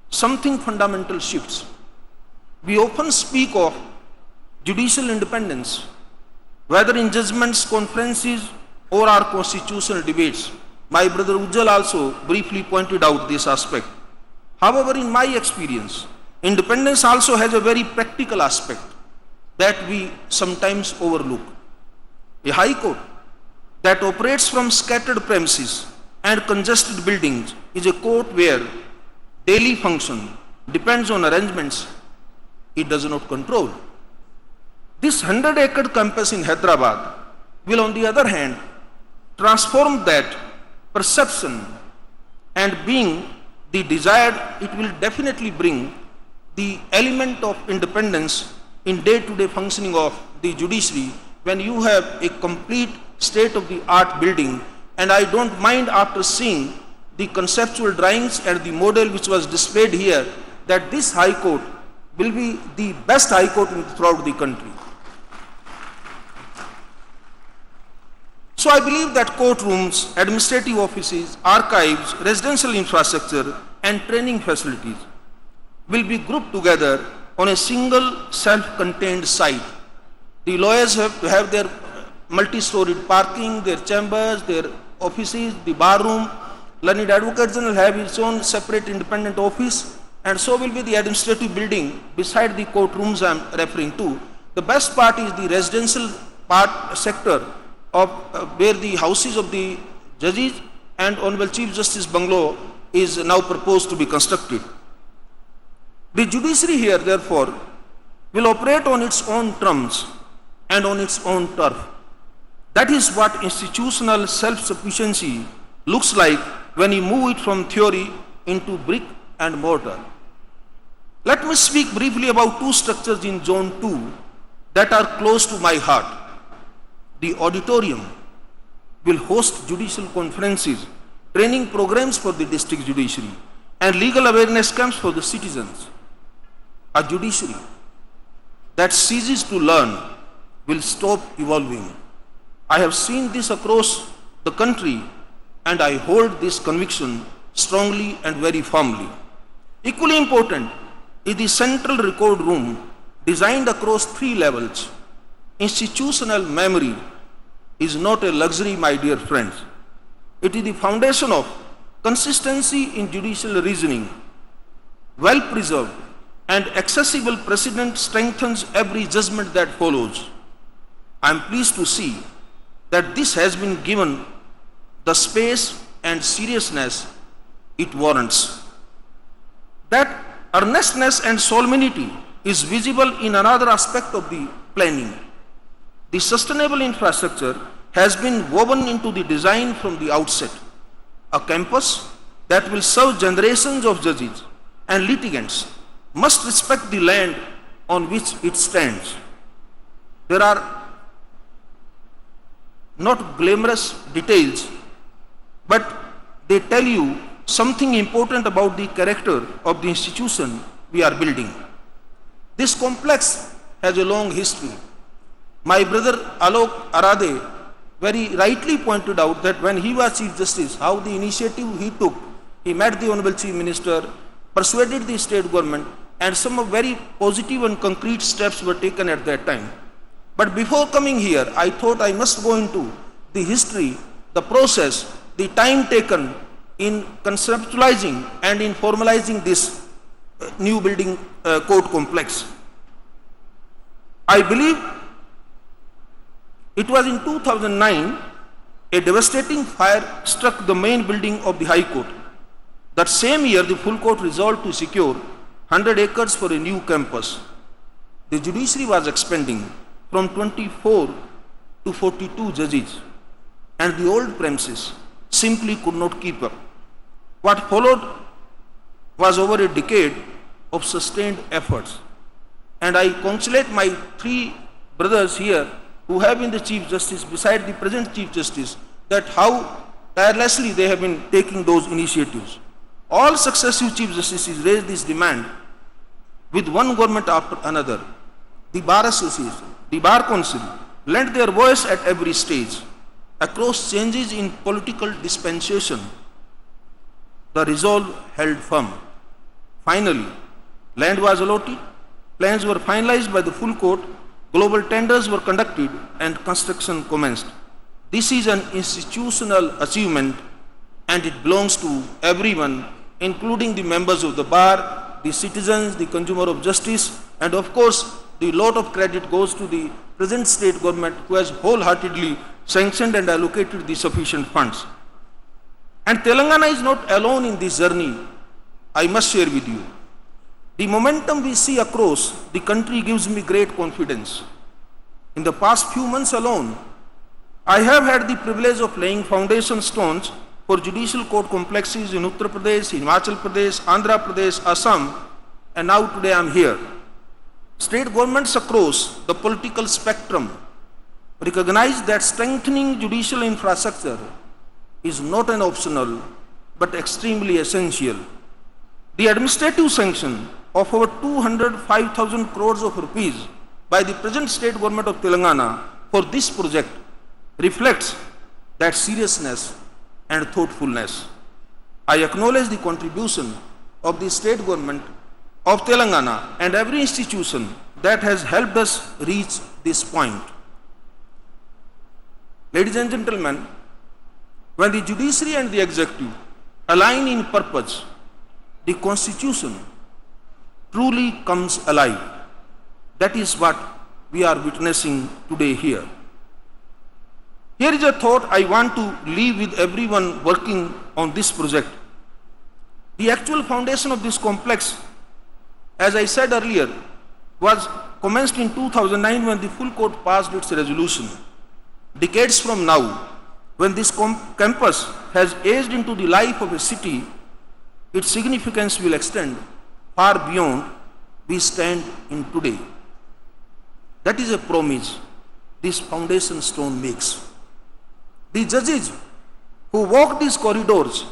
[SPEAKER 14] something fundamental shifts. We often speak of judicial independence, whether in judgments, conferences, or our constitutional debates. My brother Ujjal also briefly pointed out this aspect. However, in my experience, independence also has a very practical aspect that we sometimes overlook. A high court that operates from scattered premises and congested buildings is a court where daily function depends on arrangements it does not control. This 100-acre campus in Hyderabad will, on the other hand, transform that perception, and being the desired, it will definitely bring the element of independence in day-to-day functioning of the judiciary when you have a complete state-of-the-art building. And I don't mind, after seeing the conceptual drawings and the model which was displayed here, that this High Court will be the best High Court throughout the country. So I believe that courtrooms, administrative offices, archives, residential infrastructure, and training facilities will be grouped together on a single self-contained site. The lawyers have to have their multi-storied parking, their chambers, their offices, the bar room. Learned Advocate General will have its own separate independent office, and so will be the administrative building beside the courtrooms I am referring to. The best part is the residential sector of where the houses of the judges and Honorable Chief Justice Bungalow is now proposed to be constructed. The judiciary here, therefore, will operate on its own terms and on its own turf. That is what institutional self-sufficiency looks like when you move it from theory into brick and mortar. Let me speak briefly about two structures in Zone 2 that are close to my heart. The auditorium will host judicial conferences, training programs for the district judiciary, and legal awareness camps for the citizens. A judiciary that ceases to learn will stop evolving. I have seen this across the country, and I hold this conviction strongly and very firmly. Equally important is the central record room designed across 3 levels. Institutional memory is not a luxury, my dear friends. It is the foundation of consistency in judicial reasoning. Well preserved and accessible precedent strengthens every judgment that follows. I am pleased to see that this has been given the space and seriousness it warrants. That earnestness and solemnity is visible in another aspect of the planning. The sustainable infrastructure has been woven into the design from the outset. A campus that will serve generations of judges and litigants must respect the land on which it stands. There are not glamorous details, but they tell you something important about the character of the institution we are building. This complex has a long history. My brother Alok Arade very rightly pointed out that when he was Chief Justice, how the initiative he took, he met the Honorable Chief Minister, persuaded the state government, and some very positive and concrete steps were taken at that time. But before coming here, I thought I must go into the history, the process, the time taken in conceptualizing and in formalizing this new building court complex. I believe it was in 2009 a devastating fire struck the main building of the High Court. That same year, the full court resolved to secure 100 acres for a new campus. The judiciary was expanding from 24 to 42 judges, and the old premises simply could not keep up. What followed was over a decade of sustained efforts. And I congratulate my three brothers here who have been the Chief Justice beside the present Chief Justice, that how tirelessly they have been taking those initiatives. All successive Chief Justices raised this demand with one government after another. The Bar Association, the Bar Council lent their voice at every stage. Across changes in political dispensation, the resolve held firm. Finally, land was allotted, plans were finalized by the full court, global tenders were conducted, and construction commenced. This is an institutional achievement, and it belongs to everyone, including the members of the bar, the citizens, the consumer of justice, and of course, the lot of credit goes to the present state government, who has wholeheartedly sanctioned and allocated the sufficient funds. And Telangana is not alone in this journey, I must share with you. The momentum we see across the country gives me great confidence. In the past few months alone, I have had the privilege of laying foundation stones for judicial court complexes in Uttar Pradesh, Himachal Pradesh, Andhra Pradesh, Assam, and now today I am here. State governments across the political spectrum recognize that strengthening judicial infrastructure is not an optional but extremely essential. The administrative sanction of over 205,000 crores of rupees by the present state government of Telangana for this project reflects that seriousness and thoughtfulness. I acknowledge the contribution of the state government of Telangana and every institution that has helped us reach this point. Ladies and gentlemen, when the judiciary and the executive align in purpose, the constitution truly comes alive. That is what we are witnessing today here. Here is a thought I want to leave with everyone working on this project. The actual foundation of this complex, as I said earlier, was commenced in 2009 when the full court passed its resolution. Decades from now, when this campus has aged into the life of a city, its significance will extend far beyond we stand in today. That is a promise this foundation stone makes. The judges who walk these corridors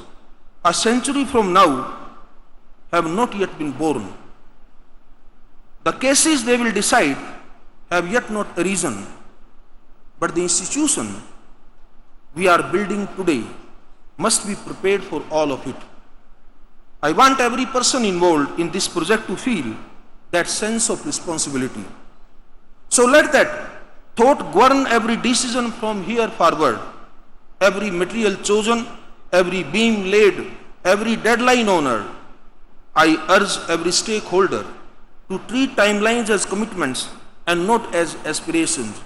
[SPEAKER 14] a century from now have not yet been born. The cases they will decide have yet not arisen, but the institution we are building today must be prepared for all of it. I want every person involved in this project to feel that sense of responsibility. So let that thought govern every decision from here forward, every material chosen, every beam laid, every deadline honored. I urge every stakeholder to treat timelines as commitments and not as aspirations.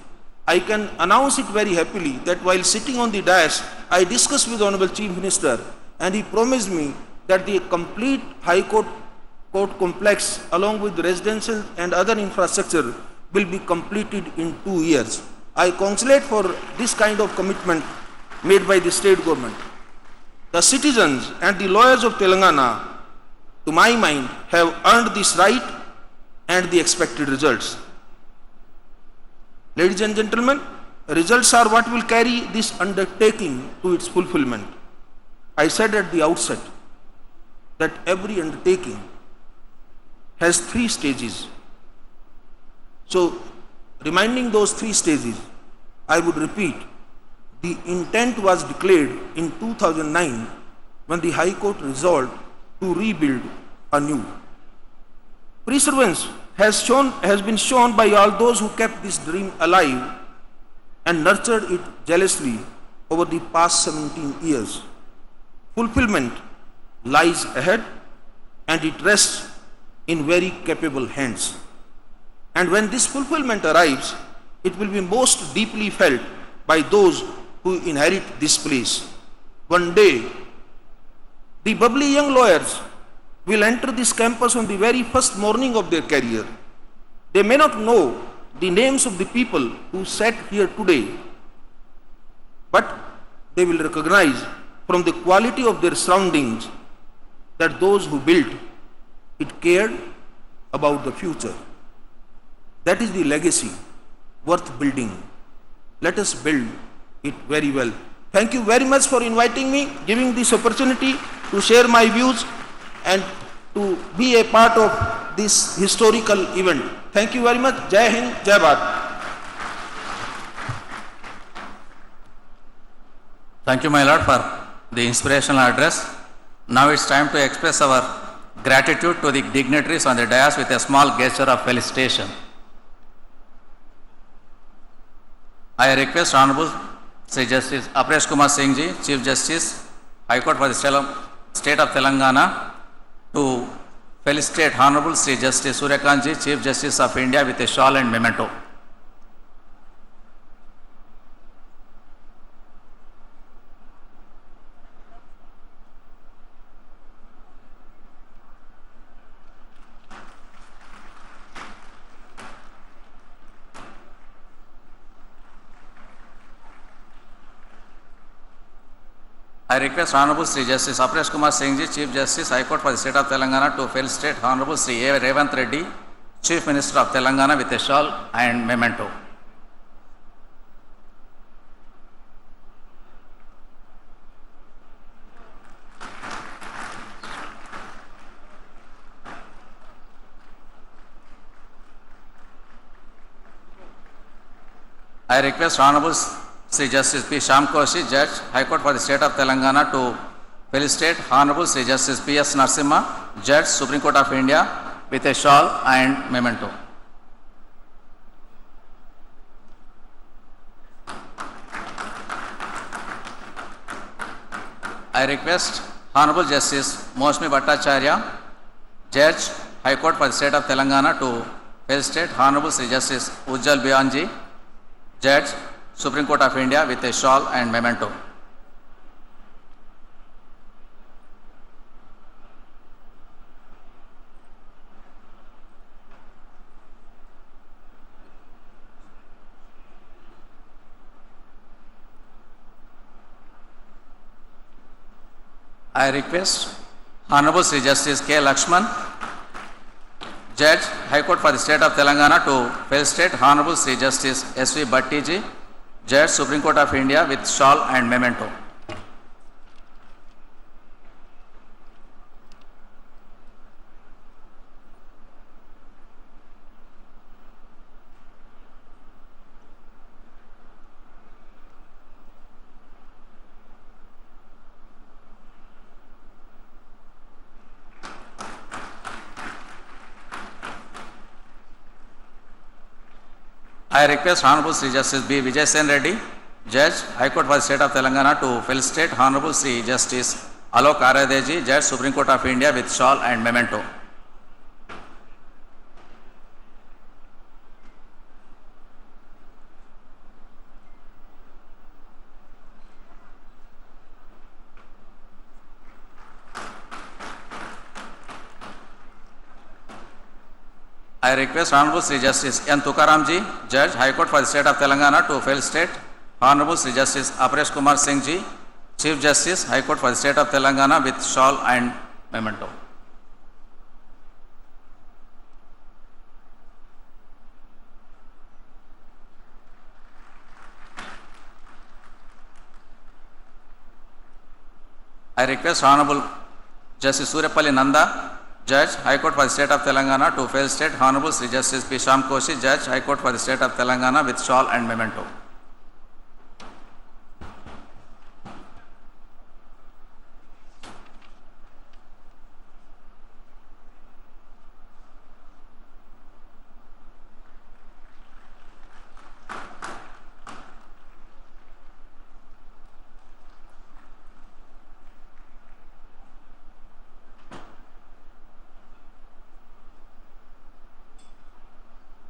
[SPEAKER 14] I can announce it very happily that while sitting on the dais, I discussed with Honorable Chief Minister, and he promised me that the complete High Court complex along with residential and other infrastructure will be completed in 2 years. I congratulate for this kind of commitment made by the state government. The citizens and the lawyers of Telangana, to my mind, have earned this right and the expected results. Ladies and gentlemen, results are what will carry this undertaking to its fulfillment. I said at the outset that every undertaking has 3 stages. So, reminding those 3 stages, I would repeat, the intent was declared in 2009 when the High Court resolved to rebuild anew. Perseverance has been shown by all those who kept this dream alive and nurtured it jealously over the past 17 years. Fulfillment lies ahead and it rests in very capable hands. And when this fulfillment arrives, it will be most deeply felt by those who inherit this place. One day, the bubbly young lawyers will enter this campus on the very first morning of their career. They may not know the names of the people who sat here today, but they will recognize from the quality of their surroundings that those who built it cared about the future. That is the legacy worth building. Let us build it very well. Thank you very much for inviting me, giving this opportunity to share my views and to be a part of this historical event. Thank you very much. Jai Hind, Jai Bharat.
[SPEAKER 5] Thank you, my lord, for the inspirational address. Now it's time to express our gratitude to the dignitaries on the dais with a small gesture of felicitation. I request Honorable Sri Justice Apresh Kumar Singh Ji, Chief Justice, High Court for the State of Telangana, to felicitate Honorable Sri Justice Suryakant Ji, Chief Justice of India, with a shawl and memento. I request Honorable Sri Justice Apresh Kumar Singh Ji, Chief Justice, High Court for the State of Telangana, to felicitate Honorable Sri Revanth Reddy, Chief Minister of Telangana, with a shawl and memento. I request Honorable Sri Justice P. Shyam Koshi, Judge, High Court for the State of Telangana, to felicitate Honorable Sri Justice P.S. Narasimha, Judge, Supreme Court of India, with a shawl and memento. I request Honorable Justice Mosmi Bhattacharya, Judge, High Court for the State of Telangana, to felicitate Honorable Sri Justice Ujjal Biyanji, Judge, Supreme Court of India, with a shawl and memento. I request Honorable Sri Justice K. Lakshman, Judge, High Court for the State of Telangana, to felicitate Honorable Sri Justice S.V. Bhatti Ji, Judge, Supreme Court of India, with shawl and memento. I request Honorable Sri Justice B. Vijay Sen Reddy, Judge, High Court for the State of Telangana, to felicitate Honorable Sri Justice Alok Aradeji, Judge, Supreme Court of India, with shawl and memento. I request Honorable Sri Justice N. Tukaramji, Judge, High Court for the State of Telangana, to felicitate Honorable Sri Justice Apresh Kumar Singh Ji, Chief Justice, High Court for the State of Telangana, with shawl and memento. I request Honorable Justice Suryapalli Nanda, Judge, High Court for the State of Telangana, to felicitate Honorable Sri Justice P. Shyam Koshi, Judge, High Court for the State of Telangana, with shawl and memento.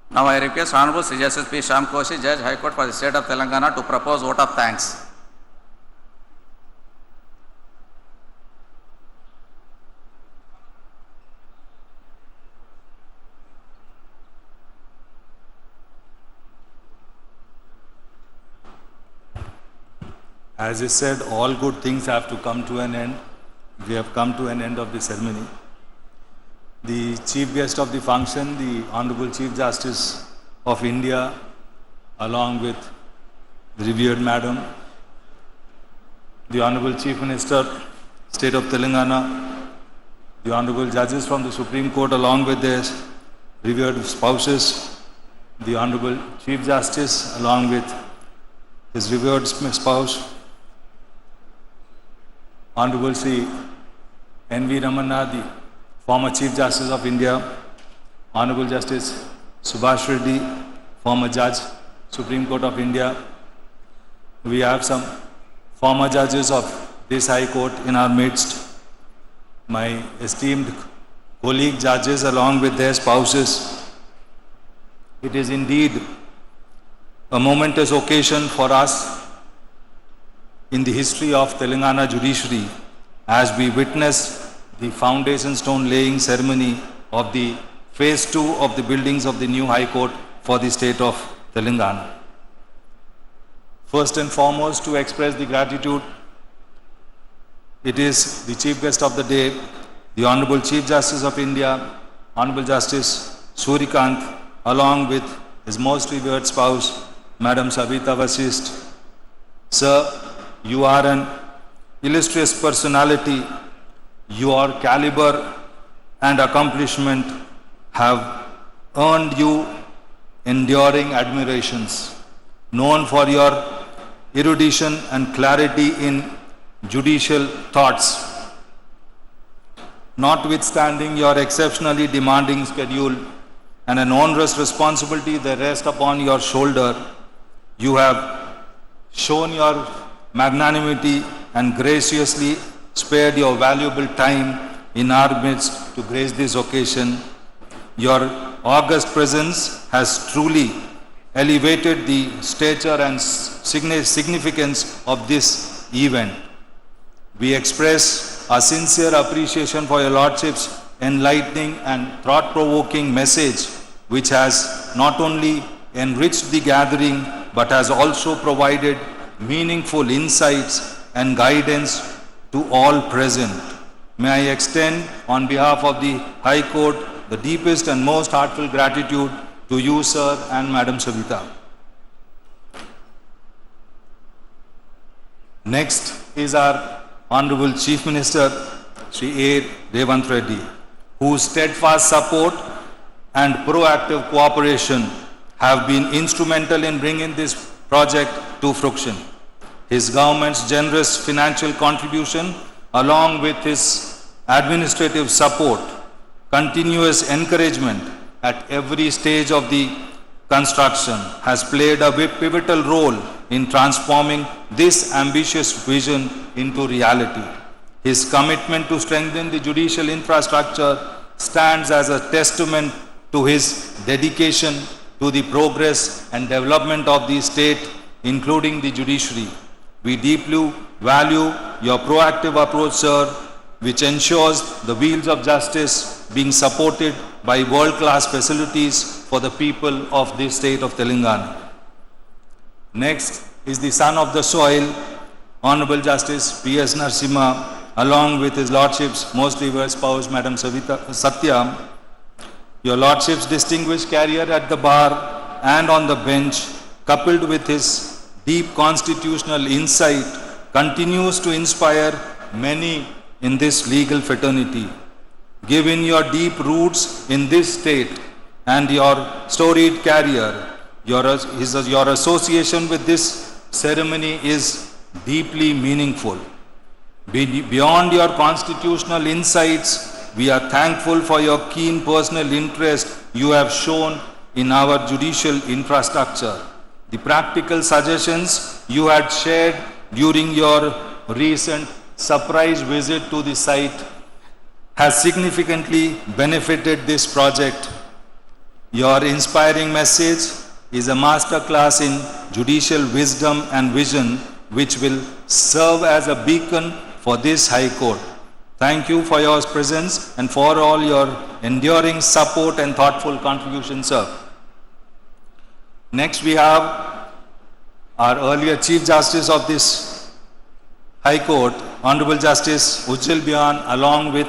[SPEAKER 5] Now I request Honorable Sri Justice P. Shyam Koshi, Judge, High Court for the State of Telangana, to propose vote of thanks.
[SPEAKER 15] As is said, all good things have to come to an end. We have come to an end of the ceremony. The chief guest of the function, the Honorable Chief Justice of India, along with the revered Madam, the Honorable Chief Minister, State of Telangana, the Honorable Judges from the Supreme Court, along with their revered spouses, the Honorable Chief Justice, along with his revered spouse, Honorable Sri N.V. Ramana, the former Chief Justice of India, Honorable Justice Subhash Reddy, former Judge, Supreme Court of India. We have some former judges of this High Court in our midst. My esteemed colleague judges along with their spouses. It is indeed a momentous occasion for us in the history of Telangana judiciary as we witness the foundation stone laying ceremony of the phase 2 of the buildings of the new High Court for the state of Telangana. First and foremost, to express the gratitude, it is the chief guest of the day, the Honorable Chief Justice of India, Honorable Justice Surikant, along with his most revered spouse, Madam Savita Vasist. Sir, you are an illustrious personality. Your caliber and accomplishment have earned you enduring admirations. Known for your erudition and clarity in judicial thoughts. Notwithstanding your exceptionally demanding schedule and an onerous responsibility that rests upon your shoulder, you have shown your magnanimity and graciously spared your valuable time in our midst to grace this occasion. Your august presence has truly elevated the stature and significance of this event. We express our sincere appreciation for your Lordship's enlightening and thought-provoking message, which has not only enriched the gathering but has also provided meaningful insights and guidance to all present. May I extend on behalf of the High Court the deepest and most heartfelt gratitude to you, sir, and Madam Savita. Next is our Honorable Chief Minister, Sri A. Revanth Reddy, whose steadfast support and proactive cooperation have been instrumental in bringing this project to fruition. His government's generous financial contribution, along with his administrative support, continuous encouragement at every stage of the construction, has played a pivotal role in transforming this ambitious vision into reality. His commitment to strengthen the judicial infrastructure stands as a testament to his dedication to the progress and development of the state, including the judiciary. We deeply value your proactive approach, sir, which ensures the wheels of justice being supported by world-class facilities for the people of this state of Telangana. Next is the son of the soil, Honorable Justice P.S. Narasimha, along with his Lordship's most revered spouse, Madam Satya. Your Lordship's distinguished career at the bar and on the bench, coupled with his deep constitutional insight, continues to inspire many in this legal fraternity. Given your deep roots in this state and your storied career, your association with this ceremony is deeply meaningful. Beyond your constitutional insights, we are thankful for your keen personal interest you have shown in our judicial infrastructure. The practical suggestions you had shared during your recent surprise visit to the site has significantly benefited this project. Your inspiring message is a masterclass in judicial wisdom and vision, which will serve as a beacon for this High Court. Thank you for your presence and for all your enduring support and thoughtful contribution, sir. Next we have our earlier Chief Justice of this High Court, Honorable Justice Ujjal Byan, along with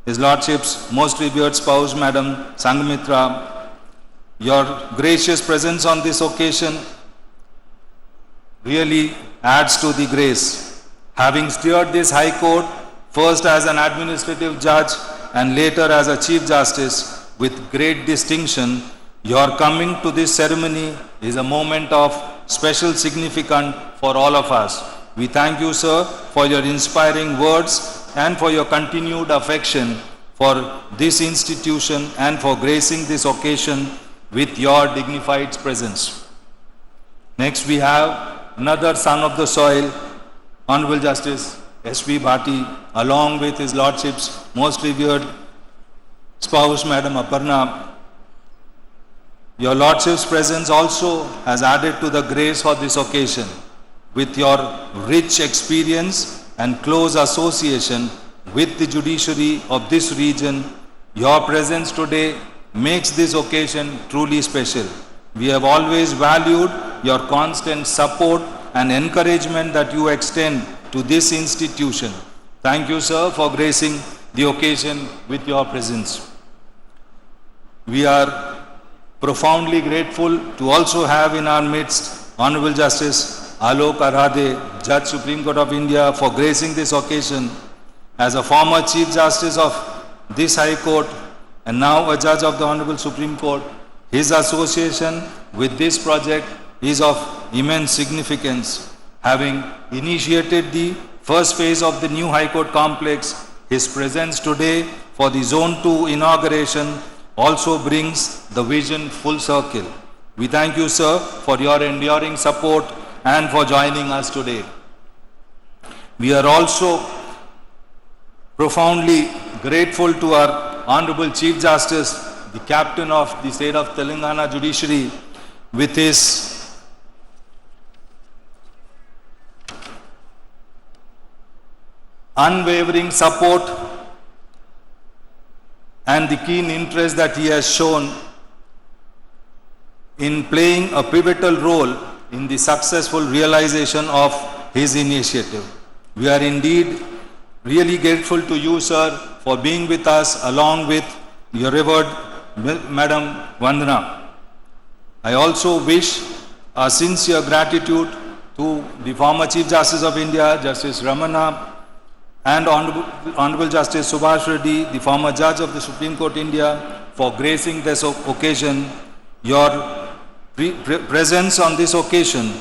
[SPEAKER 15] his Lordship's most revered spouse, Madam Sanghamitra. Your gracious presence on this occasion really adds to the grace. Having steered this High Court, first as an administrative judge and later as a Chief Justice with great distinction, your coming to this ceremony is a moment of special significance for all of us. We thank you, sir, for your inspiring words and for your continued affection for this institution and for gracing this occasion with your dignified presence. Next we have another son of the soil, Honorable Justice S.V. Bhati, along with his Lordship's most revered spouse, Madam Aparna. Your Lordship's presence also has added to the grace for this occasion. With your rich experience and close association with the judiciary of this region, your presence today makes this occasion truly special. We have always valued your constant support and encouragement that you extend to this institution. Thank you, sir, for gracing the occasion with your presence. We are profoundly grateful to also have in our midst Honorable Justice Alok Arhade, Judge Supreme Court of India, for gracing this occasion. As a former Chief Justice of this High Court and now a Judge of the Honorable Supreme Court, his association with this project is of immense significance. Having initiated the first phase of the new High Court complex, his presence today for the Zone 2 inauguration also brings the vision full circle. We thank you, sir, for your enduring support and for joining us today. We are also profoundly grateful to our Honorable Chief Justice, the Captain of the State of Telangana Judiciary, with his unwavering support and the keen interest that he has shown in playing a pivotal role in the successful realization of his initiative. We are indeed really grateful to you, sir, for being with us along with your revered Madam Vandana. I also wish a sincere gratitude to the former Chief Justice of India, Justice Ramana, and Honorable Justice Subhash Reddy, the former Judge of the Supreme Court India, for gracing this occasion. Your presence on this occasion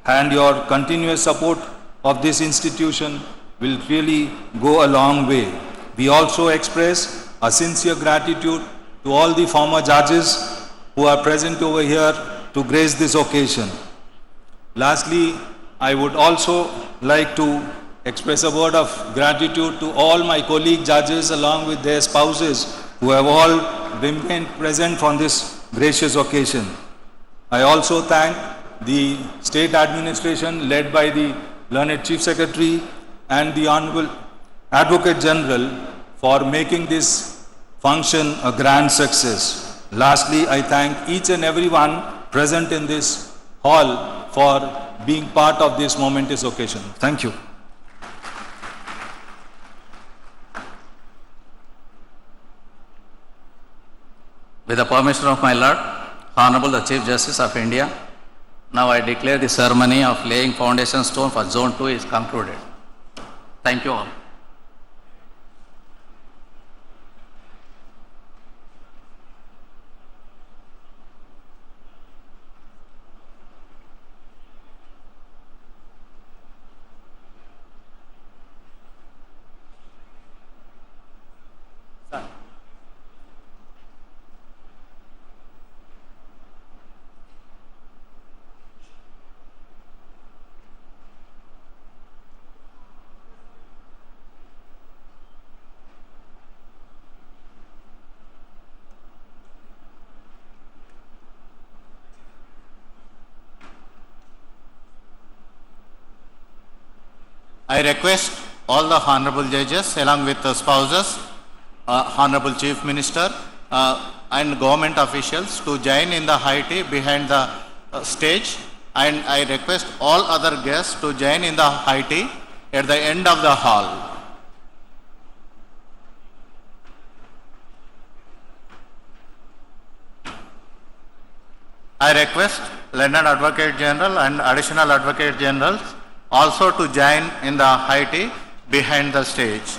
[SPEAKER 15] and your continuous support of this institution will really go a long way. We also express a sincere gratitude to all the former judges who are present over here to grace this occasion. Lastly, I would also like to express a word of gratitude to all my colleague judges along with their spouses who have all remained present on this gracious occasion. I also thank the state administration led by the learned Chief Secretary and the Honorable Advocate General for making this function a grand success. Lastly, I thank each and everyone present in this hall for being part of this momentous occasion. Thank you.
[SPEAKER 5] With the permission of my Lord, Honorable the Chief Justice of India, now I declare the ceremony of laying foundation stone for Zone 2 is concluded. Thank you all.
[SPEAKER 1] I request all the honorable judges along with the spouses, honorable chief minister and government officials to join in the high tea behind the stage, and I request all other guests to join in the high tea at the end of the hall. I request Learned Advocate General and Additional Advocate Generals also to join in the high tea behind the stage.